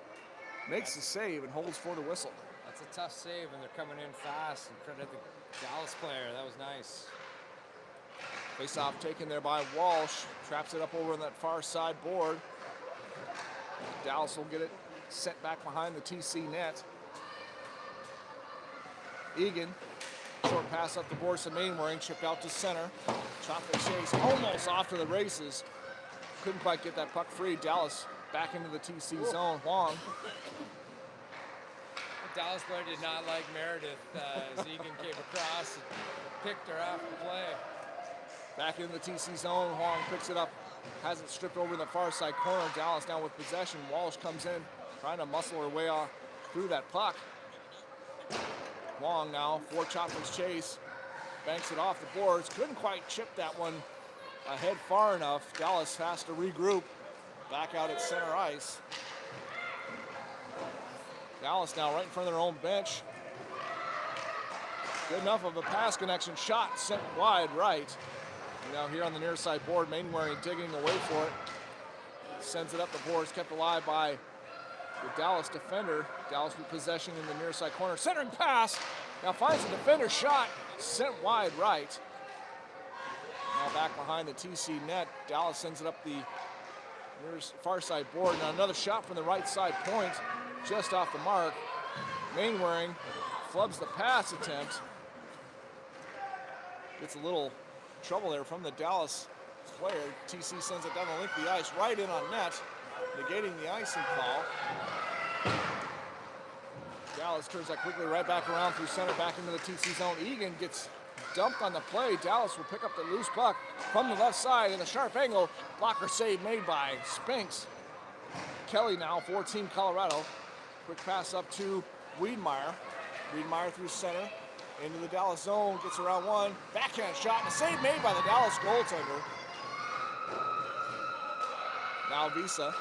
makes the save and holds for the whistle. That's a tough save, and they're coming in fast. And credit the Dallas player. That was nice. Face-off taken there by Walsh. Traps it up over on that far side board. Dallas will get it sent back behind the TC net. Egan, short pass up the boards to Mainwaring, chipped out to center. Chopfix Chase almost off to the races. Couldn't quite get that puck free. Dallas back into the TC zone. Huang. The Dallas player did not like Meredith as Egan came across and picked her off the play. Back into the TC zone. Huang picks it up. Has it stripped over in the far side corner. Dallas now with possession. Walsh comes in, trying to muscle her way off through that puck. Huang now for Chopfix Chase. Banks it off the boards. Couldn't quite chip that one ahead far enough. Dallas has to regroup. Back out at center ice. Dallas now right in front of their own bench. Good enough of a pass connection. Shot sent wide right. Now here on the near side board, Mainwaring digging away for it. Sends it up the boards, kept alive by the Dallas defender. Dallas with possession in the near side corner. Centering pass. Now finds the defender. Shot sent wide right. Now back behind the TC net. Dallas sends it up the Here's far side board. Now another shot from the right side point, just off the mark. Mainwaring flubs the pass attempt. Gets a little trouble there from the Dallas player. TC sends it down the length of the ice, right in on net, negating the icing call. Dallas turns that quickly right back around through center, back into the TC zone. Egan gets dumped on the play. Dallas will pick up the loose puck from the left side in a sharp angle. Blocker save made by Spinks. Kelly now for Team Colorado. Quick pass up to Wiedemeyer. Wiedemeyer through center into the Dallas zone, gets around one. Backhand shot, and a save made by the Dallas goaltender. Now Visa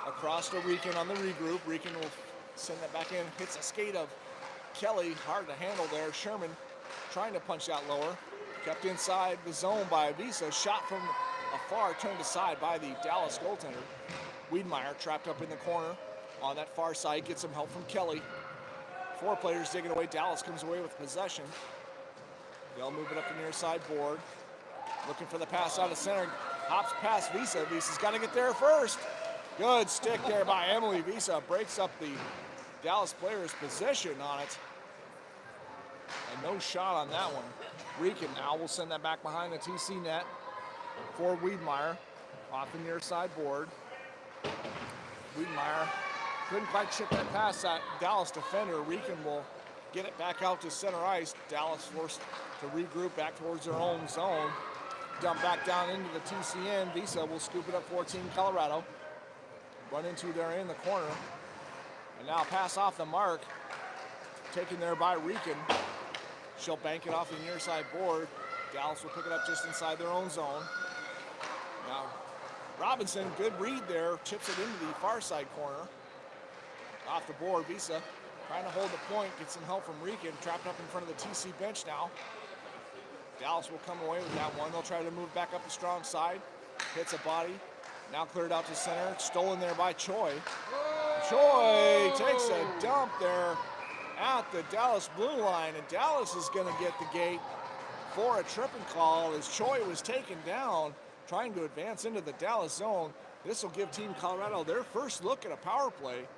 across to Rieken on the regroup. Rieken will send that back in, hits a skate of Kelly, hard to handle there. Sherman trying to punch out lower. Kept inside the zone by Visa. Shot from afar, turned aside by the Dallas goaltender. Wiedemeyer trapped up in the corner on that far side, gets some help from Kelly. 4 players digging away. Dallas comes away with possession. They'll move it up the near side board. Looking for the pass out of center. Hops past Visa. Visa's got to get there first. Good stick there by Emily. Visa breaks up the Dallas player's position on it. And no shot on that one. Rieken now will send that back behind the TC net for Wiedemeyer off the near side board. Wiedemeyer couldn't quite chip that pass at Dallas defender. Rieken will get it back out to center ice. Dallas forced to regroup back towards their own zone. Dump back down into the TCN. Visa will scoop it up for Team Colorado. Run into there in the corner. And now pass off the mark. Taken there by Rieken. She'll bank it off the near side board. Dallas will pick it up just inside their own zone. Now Robinson, good read there. Chips it into the far side corner. Off the board, Visa trying to hold the point, get some help from Rieken, trapped up in front of the TC bench now. Dallas will come away with that one. They'll try to move back up the strong side. Hits a body, now cleared out to center, stolen there by Choi. Choi takes a dump there at the Dallas blue line, and Dallas is gonna get the gate for a tripping call as Choi was taken down, trying to advance into the Dallas zone. This will give Team Colorado their first look at a power play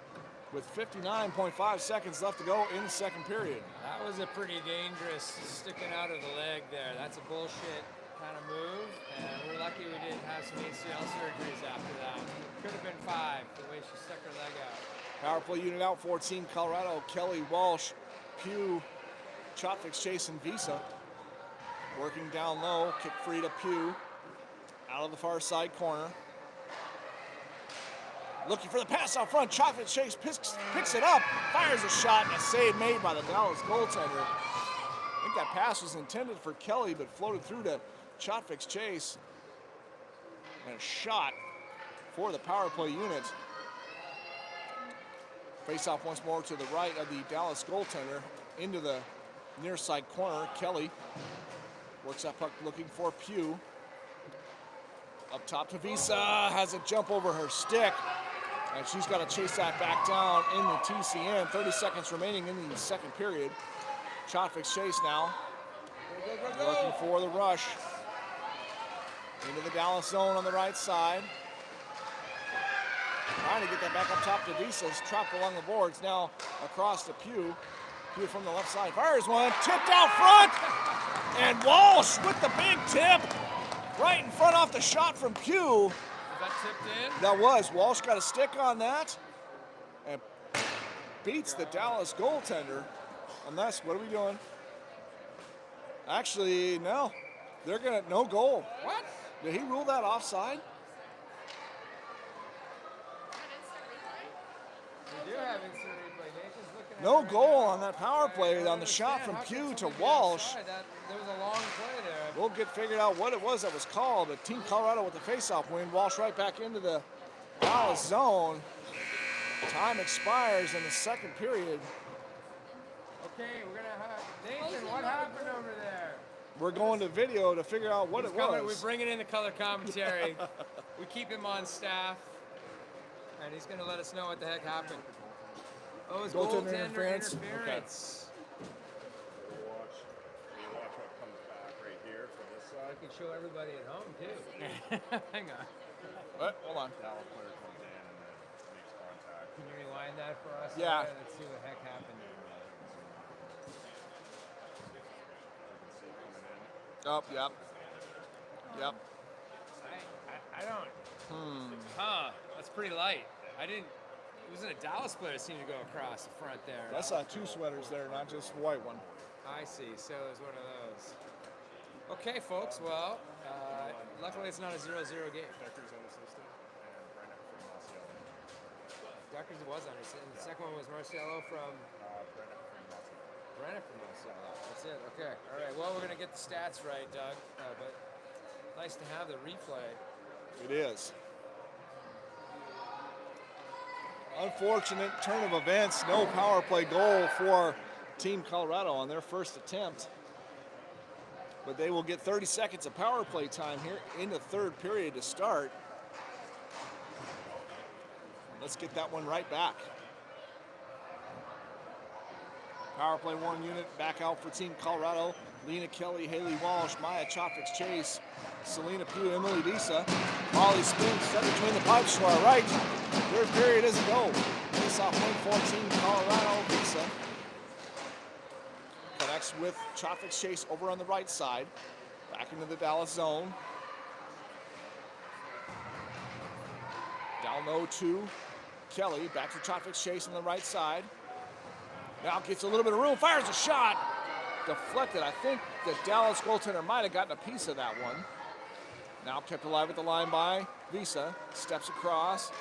with 59.5 seconds left to go in the second period. That was a pretty dangerous sticking out of the leg there. That's a bullshit kind of move, and we're lucky we didn't have some ACL surgeries after that. Could have been 5, the way she stuck her leg out. Power play unit out for Team Colorado. Kelly, Walsh, Pugh, Chopfix, Chase, and Visa. Working down low, kick free to Pugh. Out of the far side corner. Looking for the pass out front. Chopfix, Chase picks it up, fires a shot, and a save made by the Dallas goaltender. I think that pass was intended for Kelly, but floated through to Chopfix, Chase. And a shot for the power play unit. Face off once more to the right of the Dallas goaltender into the near side corner. Kelly works that puck looking for Pugh. Up top to Visa, has a jump over her stick, and she's got to chase that back down in the TCN. 30 seconds remaining in the second period. Chopfix Chase now looking for the rush into the Dallas zone on the right side. Trying to get that back up top to Visa. Trapped along the boards. Now across to Pugh. Pugh from the left side fires one. Tipped out front. And Walsh with the big tip. Right in front off the shot from Pugh. Was that tipped in? That was. Walsh got a stick on that. And beats the Dallas goaltender. And that's, what are we doing? Actually, no. They're going to, no goal. What? Did he rule that offside? We do have instant replay. Nathan's looking at No it right goal now. on that power play I on the shot from understand. How Pugh could to somebody be Walsh. offside? There was a long play there. We'll get figured out what it was that was called, but Team Colorado with the faceoff win. Walsh right back into the Dallas zone. Time expires in the second period. Okay, we're going to have... Nathan, what happened over there? We're going to video to figure out what He's it coming. was. We're bringing in the color commentary. We keep him on staff, and he's going to let us know what the heck happened. Oh, it was Goaltender goaltender interference? interference. Watch what comes back right here from this I side. can show everybody at home, too. Hang on. Hold on. Dallas player comes in and then makes contact. Can you rewind that for us? Yeah. Let's see what the heck happened. Up, yep. Yep. I don't. Huh. That's pretty light. I didn't. It wasn't a Dallas player that seemed to go across the front there. That's two sweaters there, not just white one. I see. So it was one of those. Okay, folks. Well, luckily it's not a 0-0 game. Decker's unassisted and Brennan from Marciello. Deckers was on it. And the second one was Marciello from Brennan from Marciello. Brennan from Marciello. That's it. Okay. All right. Well, we're gonna get the stats right, Doug. But nice to have the replay. It is. Unfortunate turn of events. No power play goal for Team Colorado on their first attempt. But they will get 30 seconds of power play time here in the third period to start. Let's get that one right back. Power play one unit back out for Team Colorado. Lena Kelly, Haley Walsh, Maya Chopfix Chase, Selena Pugh, Emily Visa, Molly Spinks set between the pipes to our right. Third period is a go. Face off point for Team Colorado. Visa connects with Chopfix Chase over on the right side. Back into the Dallas zone. Down low to Kelly. Back to Chopfix Chase on the right side. Now gets a little bit of room. Fires a shot. Deflected. I think the Dallas goaltender might have gotten a piece of that one. Now kept alive at the line by Visa. Steps across.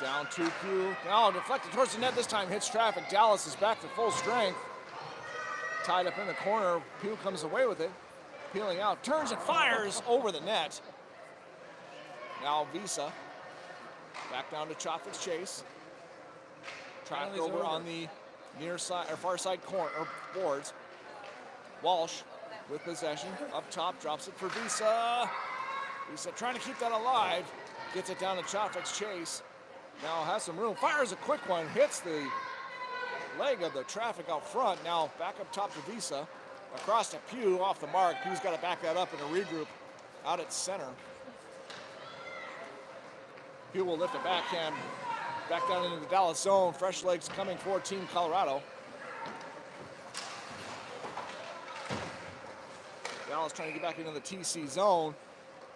Down to Pugh. Now deflected towards the net. This time hits traffic. Dallas is back to full strength. Tied up in the corner. Pugh comes away with it. Peeling out. Turns and fires over the net. Now Visa. Back down to Chopfix Chase. Tracked over on the near side or far side corner boards. Walsh with possession up top, drops it for Visa. Visa trying to keep that alive. Gets it down to Chopfix Chase. Now has some room. Fires a quick one. Hits the leg of the traffic out front. Now back up top to Visa. Across to Pugh off the mark. Pugh's got to back that up in a regroup out at center. Pugh will lift a backhand back down into the Dallas zone. Fresh legs coming for Team Colorado. Dallas trying to get back into the TC zone.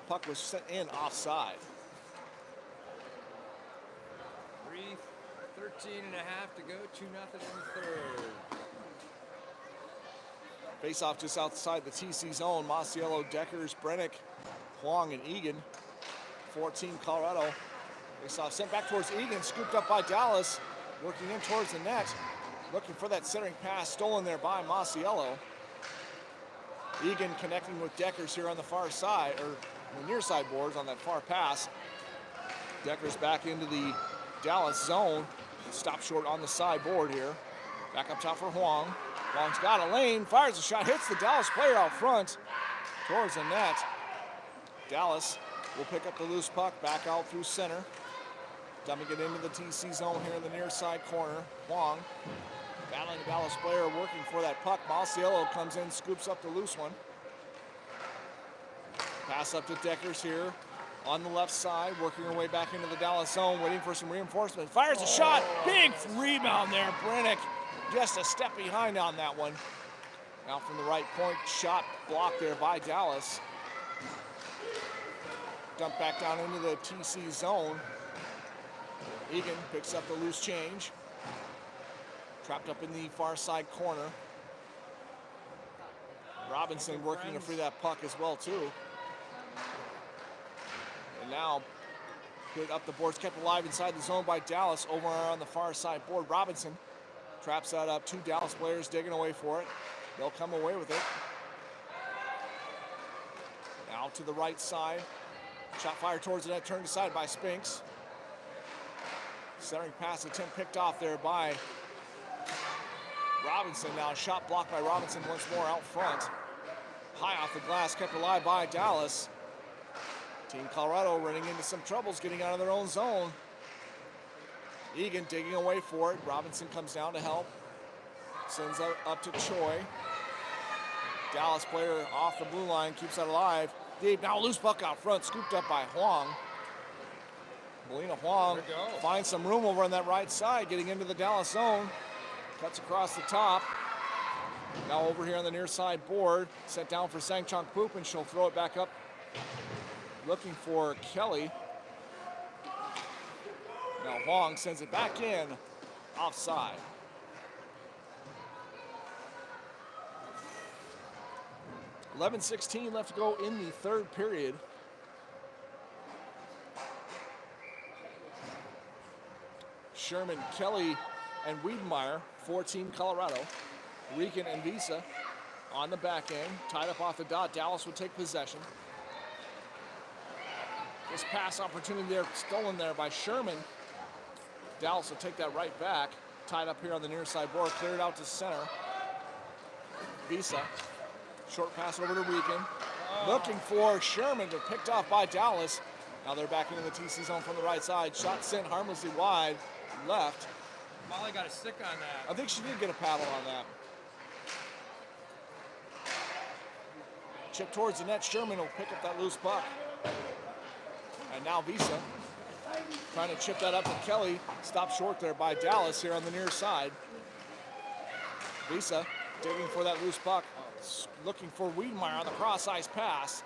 Puck was sent in offside. 3:13 and a half to go. 2-0 in the third. Face off just outside the TC zone. Marciello, Deckers, Brennick, Huang, and Egan for Team Colorado. Face off sent back towards Egan, scooped up by Dallas, working in towards the net, looking for that centering pass, stolen there by Marciello. Egan connecting with Deckers here on the far side, or the near side boards on that far pass. Deckers back into the Dallas zone, stop short on the side board here. Back up top for Huang. Huang's got a lane, fires a shot, hits the Dallas player out front towards the net. Dallas will pick up the loose puck, back out through center. Dumping it into the TC zone here in the near side corner. Huang battling the Dallas player, working for that puck. Marciello comes in, scoops up the loose one. Pass up to Deckers here on the left side, working her way back into the Dallas zone, waiting for some reinforcement. Fires a shot, big rebound there. Brennick just a step behind on that one. Now from the right point, shot blocked there by Dallas. Dumped back down into the TC zone. Egan picks up the loose change. Trapped up in the far side corner. Robinson working to free that puck as well too. And now put up the boards, kept alive inside the zone by Dallas over on the far side board. Robinson traps that up. Two Dallas players digging away for it. They'll come away with it. Now to the right side. Shot fired towards the net, turned aside by Spinks. Centering pass attempt picked off there by Robinson. Now shot blocked by Robinson once more out front. High off the glass, kept alive by Dallas. Team Colorado running into some troubles, getting out of their own zone. Egan digging away for it. Robinson comes down to help. Sends up to Choi. Dallas player off the blue line, keeps that alive. Deep, now loose puck out front, scooped up by Huang. Melina Huang There we go. finds some room over on that right side, getting into the Dallas zone. Cuts across the top. Now over here on the near side board, set down for Sang Chong Poop, and she'll throw it back up, looking for Kelly. Now Huang sends it back in, offside. $11:16 left to go in the third period. Sherman, Kelly, and Wiedemeyer for Team Colorado. Regan and Visa on the back end, tied up off the dot. Dallas will take possession. This pass opportunity there, stolen there by Sherman. Dallas will take that right back. Tied up here on the near side board, cleared out to center. Visa, short pass over to Regan. Looking for Sherman, but picked off by Dallas. Now they're back into the TC zone from the right side. Shot sent harmlessly wide, left. Molly got a stick on that. I think she did get a paddle on that. Chip towards the net. Sherman will pick up that loose puck. And now Visa trying to chip that up to Kelly. Stopped short there by Dallas here on the near side. Visa digging for that loose puck. Looking for Wiedemeyer on the cross-ice pass.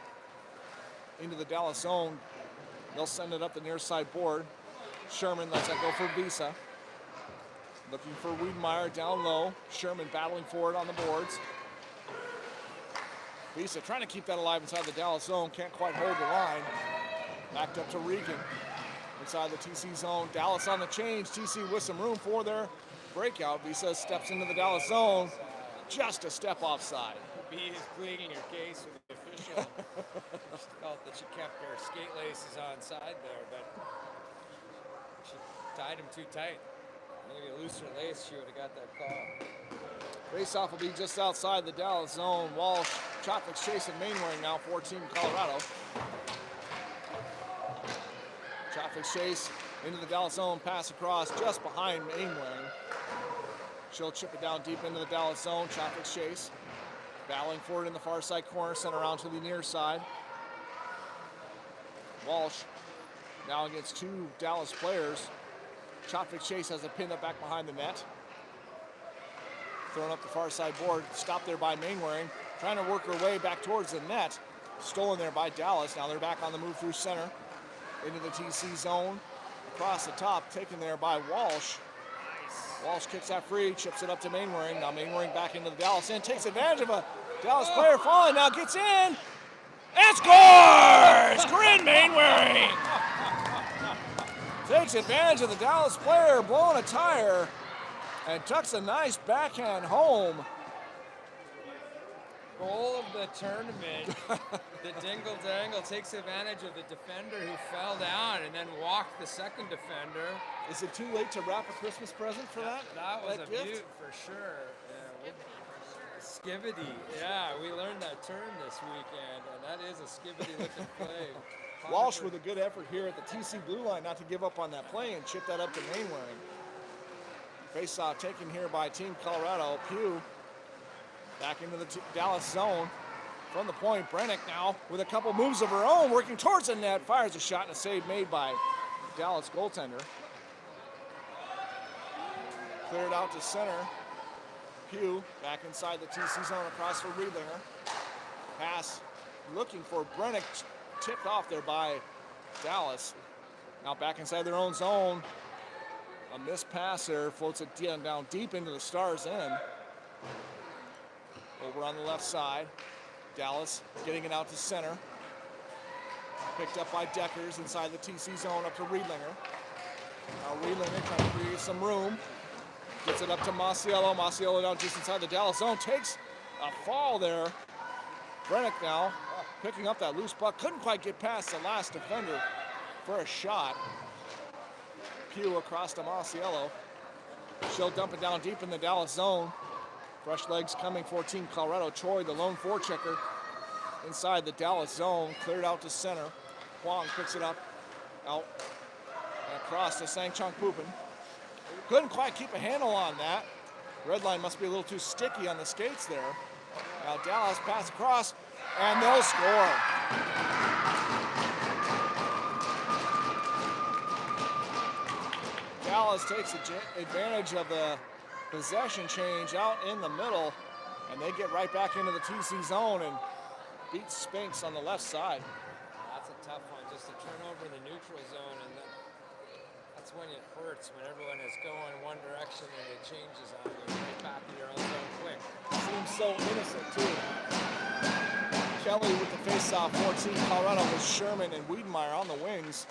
Into the Dallas zone. They'll send it up the near side board. Sherman lets that go for Visa. Looking for Wiedemeyer down low. Sherman battling for it on the boards. Visa trying to keep that alive inside the Dallas zone. Can't quite hold the line. Backed up to Regan. Inside the TC zone. Dallas on the change. TC with some room for their breakout. Visa steps into the Dallas zone. Just a step offside. B is pleading her case with the official. She felt that she kept her skate laces on side there, but she tied them too tight. Maybe a looser lace, she would have got that call. Face-off will be just outside the Dallas zone. Walsh, Chopwick's chasing Mainwaring now for Team Colorado. Chopwick's chase into the Dallas zone, pass across just behind Mainwaring. She'll chip it down deep into the Dallas zone. Chopwick's chase, battling for it in the far side corner, sent around to the near side. Walsh now against two Dallas players. Chopwick's chase has it pinned up back behind the net. Thrown up the far side board, stopped there by Mainwaring, trying to work her way back towards the net. Stolen there by Dallas. Now they're back on the move through center into the TC zone. Across the top, taken there by Walsh. Walsh kicks that free, chips it up to Mainwaring. Now Mainwaring back into the Dallas end, takes advantage of a Dallas player falling, now gets in, and scores! Corinne Mainwaring takes advantage of the Dallas player blowing a tire and tucks a nice backhand home. Goal of the tournament. The Dingle Dangle takes advantage of the defender who fell down and then walked the second defender. Is it too late to wrap a Christmas present for that? That was a gift? beaut for sure. Yeah, skivity. Yeah, we learned that term this weekend, and that is a skivity looking play. Walsh with a good effort here at the TC blue line not to give up on that play and chip that up to Mainwaring. Face-off taken here by Team Colorado. Pugh back into the Dallas zone. From the point, Brennick now with a couple moves of her own, working towards the net, fires a shot and a save made by Dallas goaltender. Cleared out to center. Pugh back inside the TC zone across for Riedlinger. Pass looking for Brennick, tipped off there by Dallas. Now back inside their own zone. A missed pass there, floats it down deep into the Stars' end. Over on the left side. Dallas getting it out to center. Picked up by Deckers inside the TC zone up to Riedlinger. Now Riedlinger trying to create some room. Gets it up to Masiello. Masiello down just inside the Dallas zone. Takes a fall there. Brennick now picking up that loose puck. Couldn't quite get past the last defender for a shot. Pugh across to Masiello. She'll dump it down deep in the Dallas zone. Fresh legs coming for Team Colorado. Choi, the lone forechecker, inside the Dallas zone. Cleared out to center. Huang picks it up. Out. And across to Sang Chong Pupin. Couldn't quite keep a handle on that. Red line must be a little too sticky on the skates there. Now Dallas pass across, and they'll score. Dallas takes advantage of the possession change out in the middle, and they get right back into the TC zone and beat Spinks on the left side. That's a tough one, just to turn over in the neutral zone, and that's when it hurts, when everyone is going one direction and it changes on you right back in your own zone quick. Seems so innocent, too. Kelly with the face-off, 14. Colorado with Sherman and Wiedemeyer on the wings.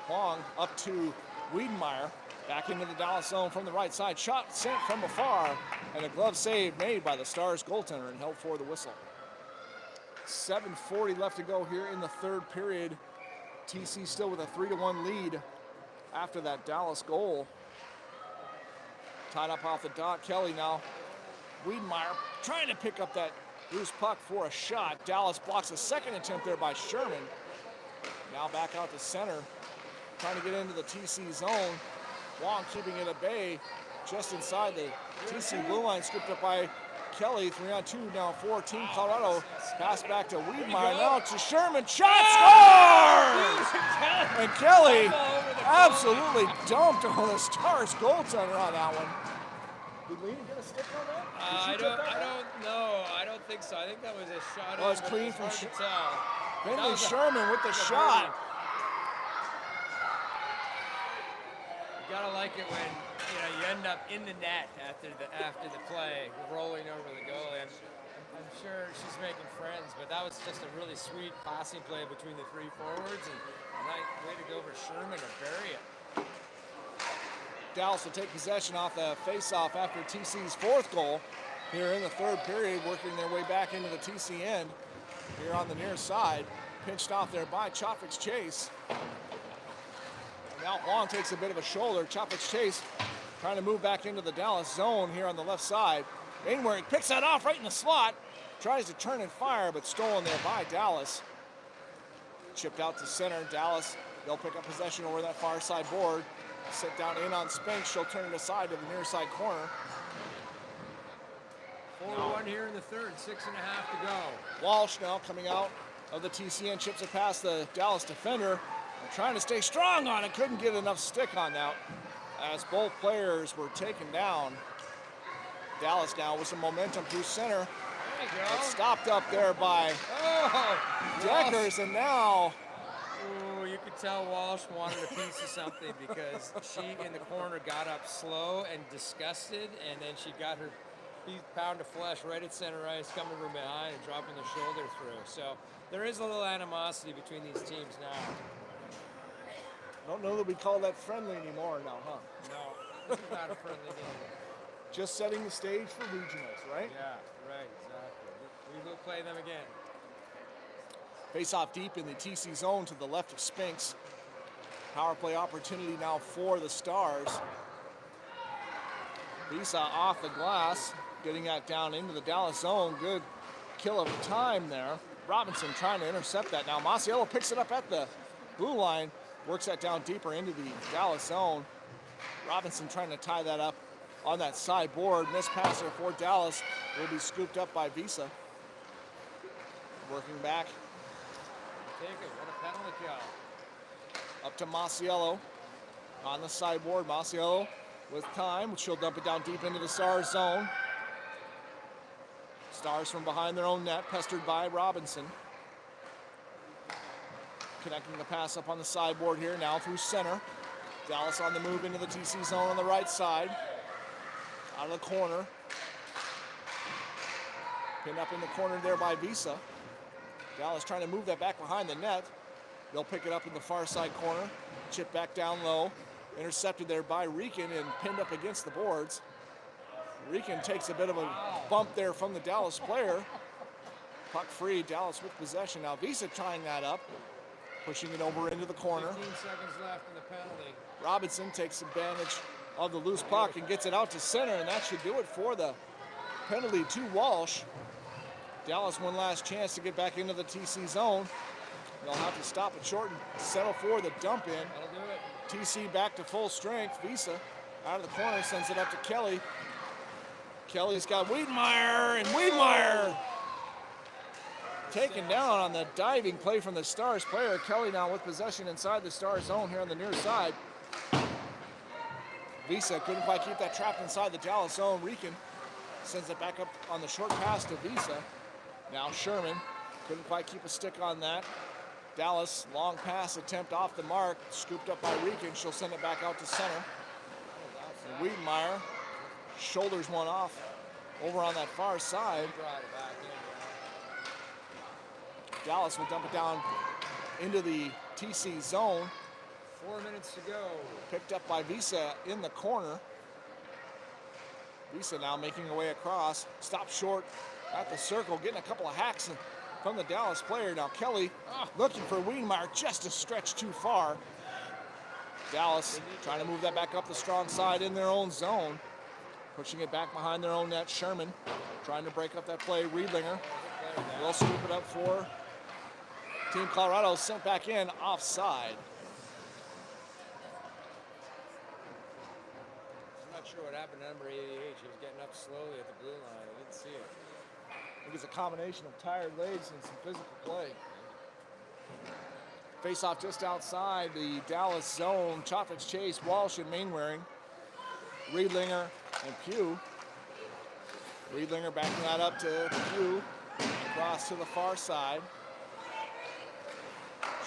Long up to Wiedemeyer. Back into the Dallas zone from the right side. Shot sent from afar, and a glove save made by the Stars goaltender and held for the whistle. 7:40 left to go here in the third period. TC still with a 3-1 lead after that Dallas goal. Tied up off the dot. Kelly now. Wiedemeyer trying to pick up that loose puck for a shot. Dallas blocks a second attempt there by Sherman. Now back out to center, trying to get into the TC zone. Wong keeping it at bay just inside the TC blue line, scooped up by Kelly. 3-on-2 now for Team Colorado. Pass back to Wiedemeyer, now to Sherman. Shot scores! And Kelly absolutely dumped on the Stars goaltender on that one. Did Lena get a stick on that? I don't know. I don't think so. I think that was a shot. Well, it's in, clean it's from hard to tell. Finley That was Sherman with the shot. You gotta like it when you end up in the net after the play, rolling over the goalie. I'm sure she's making friends, but that was just a really sweet passing play between the three forwards, and a nice way to go for Sherman to bury it. Dallas will take possession off the face-off after TC's fourth goal here in the third period, working their way back into the TC end here on the near side. Pinched off there by Chofix Chase. Now Long takes a bit of a shoulder. Chofix Chase trying to move back into the Dallas zone here on the left side. Ainward picks that off right in the slot. Tries to turn and fire, but stolen there by Dallas. Chipped out to center. Dallas, they'll pick up possession over that far side board. Sit down in on Spinks. She'll turn it aside to the near side corner. 4-1 here in the third, 6.5 to go. Walsh now coming out of the TCN, chips it past the Dallas defender. They're trying to stay strong on it. Couldn't get enough stick on that as both players were taken down. Dallas now with some momentum through center. There you go. It's stopped up there by Deckers, and now Ooh, you could tell Walsh wanted a piece of something because she in the corner got up slow and disgusted, and then she got her pound of flesh right at center ice, coming from behind and dropping the shoulder through. So there is a little animosity between these teams now. I don't know that we call that friendly anymore now, huh? No, this is not a friendly game. Just setting the stage for regionals, right? Yeah, right, exactly. We will play them again. Face off deep in the TC zone to the left of Spinks. Power play opportunity now for the Stars. Visa off the glass, getting that down into the Dallas zone. Good kill of time there. Robinson trying to intercept that now. Masiello picks it up at the blue line, works that down deeper into the Dallas zone. Robinson trying to tie that up on that side board. Missed pass there for Dallas will be scooped up by Visa. Working back. Take it, what a penalty kill. Up to Masiello on the sideboard. Masiello with time. She'll dump it down deep into the Stars zone. Stars from behind their own net, pestered by Robinson. Connecting the pass up on the sideboard here now through center. Dallas on the move into the TC zone on the right side. Out of the corner. Pinned up in the corner there by Visa. Dallas trying to move that back behind the net. They'll pick it up in the far side corner. Chip back down low. Intercepted there by Rieken and pinned up against the boards. Rieken takes a bit of a bump there from the Dallas player. Puck free, Dallas with possession. Now Visa trying that up. Pushing it over into the corner. 15 seconds left in the penalty. Robinson takes advantage of the loose puck and gets it out to center, and that should do it for the penalty to Walsh. Dallas one last chance to get back into the TC zone. They'll have to stop it short and settle for the dump in. That'll do it. TC back to full strength. Visa out of the corner sends it up to Kelly. Kelly's got Wiedemeyer, and Wiedemeyer taken down on the diving play from the Stars player. Kelly now with possession inside the Stars zone here on the near side. Visa couldn't quite keep that trapped inside the Dallas zone. Rican sends it back up on the short pass to Visa. Now Sherman couldn't quite keep a stick on that. Dallas, long pass attempt off the mark, scooped up by Rican. She'll send it back out to center. And Wiedenmeyer shoulders one off over on that far side. Brought it back in, Dallas will dump it down into the TC zone. 4 minutes to go. Picked up by Visa in the corner. Visa now making her way across. Stopped short at the circle, getting a couple of hacks from the Dallas player. Now Kelly looking for Wiedenmeyer, just a stretch too far. Dallas trying to move that back up the strong side in their own zone. Pushing it back behind their own net. Sherman trying to break up that play. Riedlinger will scoop it up for Team Colorado. Sent back in offside. I'm not sure what happened to number 88. She was getting up slowly at the blue line. I didn't see it. I think it's a combination of tired legs and some physical play. Face off just outside the Dallas zone. Chafix Chase, Walsh, and Mainwaring. Riedlinger and Pugh. Riedlinger backing that up to Pugh. Across to the far side.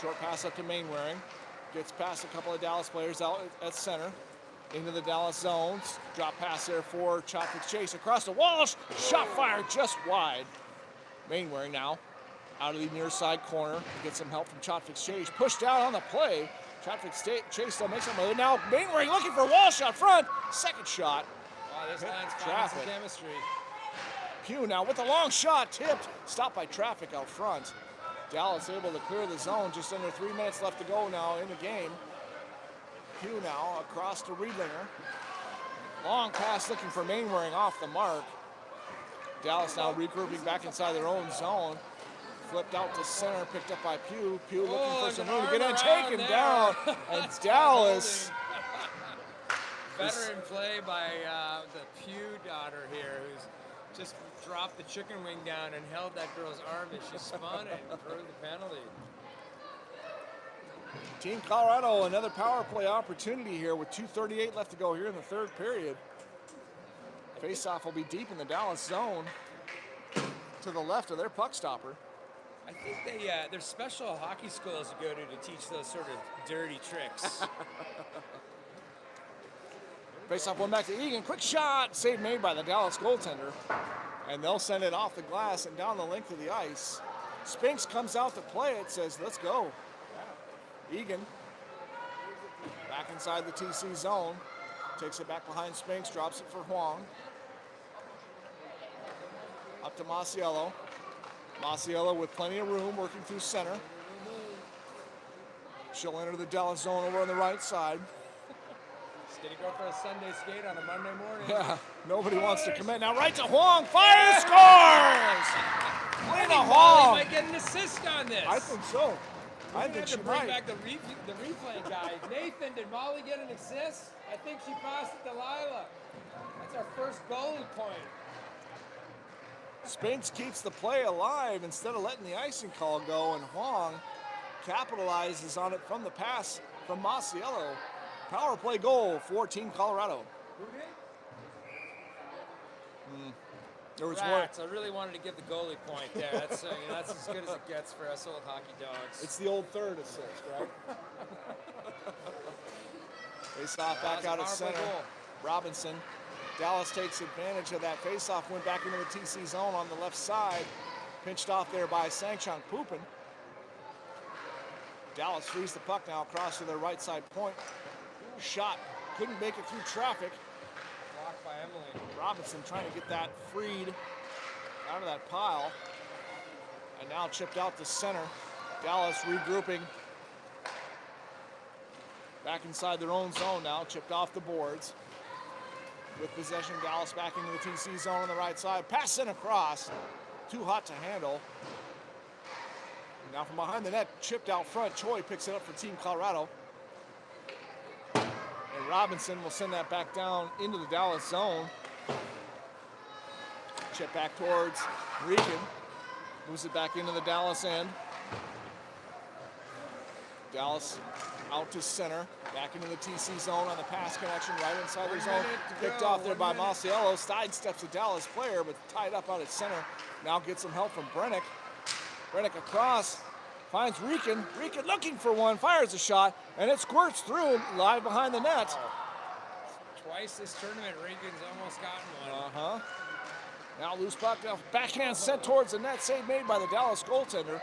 Short pass up to Mainwaring. Gets past a couple of Dallas players out at center. Into the Dallas zones. Drop pass there for Chafix Chase. Across to Walsh. Shot fired just wide. Mainwaring now out of the near side corner. Get some help from Chafix Chase. Pushed out on the play. Chafix Chase still makes a move. Now Mainwaring looking for Walsh out front. Second shot. Wow, this line's finding some chemistry. Pugh now with a long shot. Tipped. Stopped by traffic out front. Dallas able to clear the zone. Just under 3 minutes left to go now in the game. Pugh now across to Riedlinger. Long pass looking for Mainwaring off the mark. Dallas now regrouping back inside their own zone. Flipped out to center, picked up by Pugh. Pugh looking for some room to get in, taken down. And Dallas. Veteran play by the Pugh daughter here, who's just dropped the chicken wing down and held that girl's arm as she spun it and threw the penalty. Team Colorado, another power play opportunity here with 2:38 left to go here in the third period. Faceoff will be deep in the Dallas zone to the left of their puck stopper. I think there's special hockey schools to go to teach those sort of dirty tricks. Faceoff one back to Egan. Quick shot. Save made by the Dallas goaltender. And they'll send it off the glass and down the length of the ice. Spinks comes out to play it, says, let's go. Egan back inside the TC zone. Takes it back behind Spinks, drops it for Huang. Up to Masiello. Masiello with plenty of room, working through center. She'll enter the Dallas zone over on the right side. Did he go for a Sunday skate on a Monday morning? Yeah, nobody wants to commit. Now right to Huang, fires, scores! Lena Molly Huang. might get an assist on this. I think so. I We're gonna think have she to bring might. back the replay guy. Nathan, did Molly get an assist? I think she passed it to Lila. That's our first goalie point. Spinks keeps the play alive instead of letting the icing call go, and Huang capitalizes on it from the pass from Masiello. Power play goal for Team Colorado. Who did? There was Rats. I really wanted to give the goalie point there. That's that's as good as it gets for us old hockey dogs. It's the old third assist, right? Face-off back out at center. Goal. Robinson. Dallas takes advantage of that face-off, went back into the TC zone on the left side. Pinched off there by Sangchong Pupin. Dallas frees the puck now across to their right side point. Shot, couldn't make it through traffic. Blocked by Emily. Robinson trying to get that freed out of that pile. And now chipped out to center. Dallas regrouping. Back inside their own zone now, chipped off the boards. With possession, Dallas back into the TC zone on the right side. Pass in across. Too hot to handle. Now from behind the net, chipped out front. Choi picks it up for Team Colorado. And Robinson will send that back down into the Dallas zone. Chip back towards Rican. Moves it back into the Dallas end. Dallas out to center, back into the TC zone on the pass connection, right inside their 1 zone. minute to Picked go, off there 1 by minute. Masiello. Sidesteps a Dallas player, but tied up out at center. Now gets some help from Brennick. Brennick across, finds Rieken. Rieken looking for one, fires a shot, and it squirts through live behind the net. Twice this tournament, Reagan's almost gotten one. Uh-huh. Now loose puck, backhand sent towards the net, save made by the Dallas goaltender.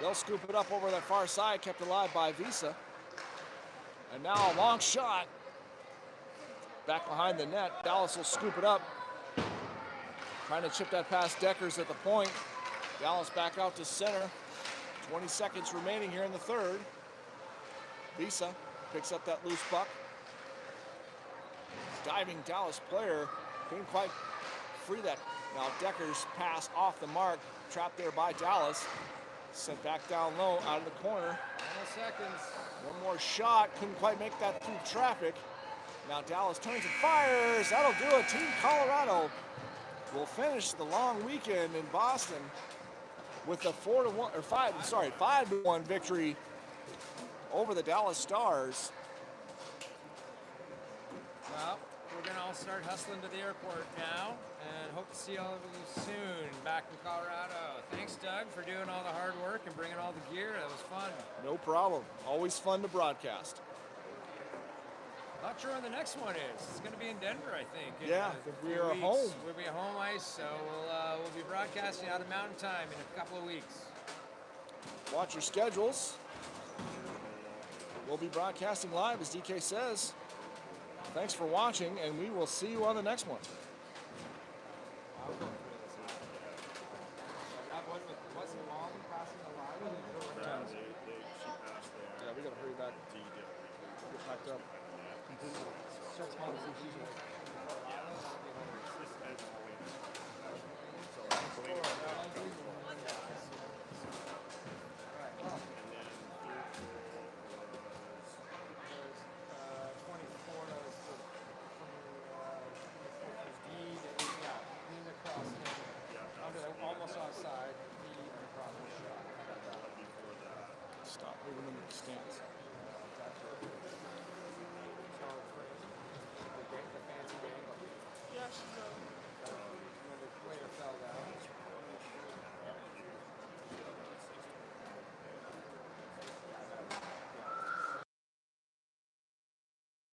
They'll scoop it up over that far side, kept alive by Visa. And now a long shot. Back behind the net, Dallas will scoop it up. Trying to chip that past Deckers at the point. Dallas back out to center. 20 seconds remaining here in the third. Visa picks up that loose puck. Diving Dallas player couldn't quite free that. Now Deckers pass off the mark, trapped there by Dallas. Sent back down low out of the corner. 20 seconds. One more shot, couldn't quite make that through traffic. Now Dallas turns and fires. That'll do it. Team Colorado will finish the long weekend in Boston with a 5-1 victory over the Dallas Stars. Well, we're going to all start hustling to the airport now and hope to see all of you soon back in Colorado. Thanks, Doug, for doing all the hard work and bringing all the gear. That was fun. No problem. Always fun to broadcast. Not sure when the next one is. It's going to be in Denver, I think. in Yeah, a if we few are weeks. home. We'll be at home ice, so we'll be broadcasting out of Mountain Time in a couple of weeks. Watch your schedules. We'll be broadcasting live, as DK says. Thanks for watching, and we will see you on the next one. Yeah, we gotta hurry back. Get packed up.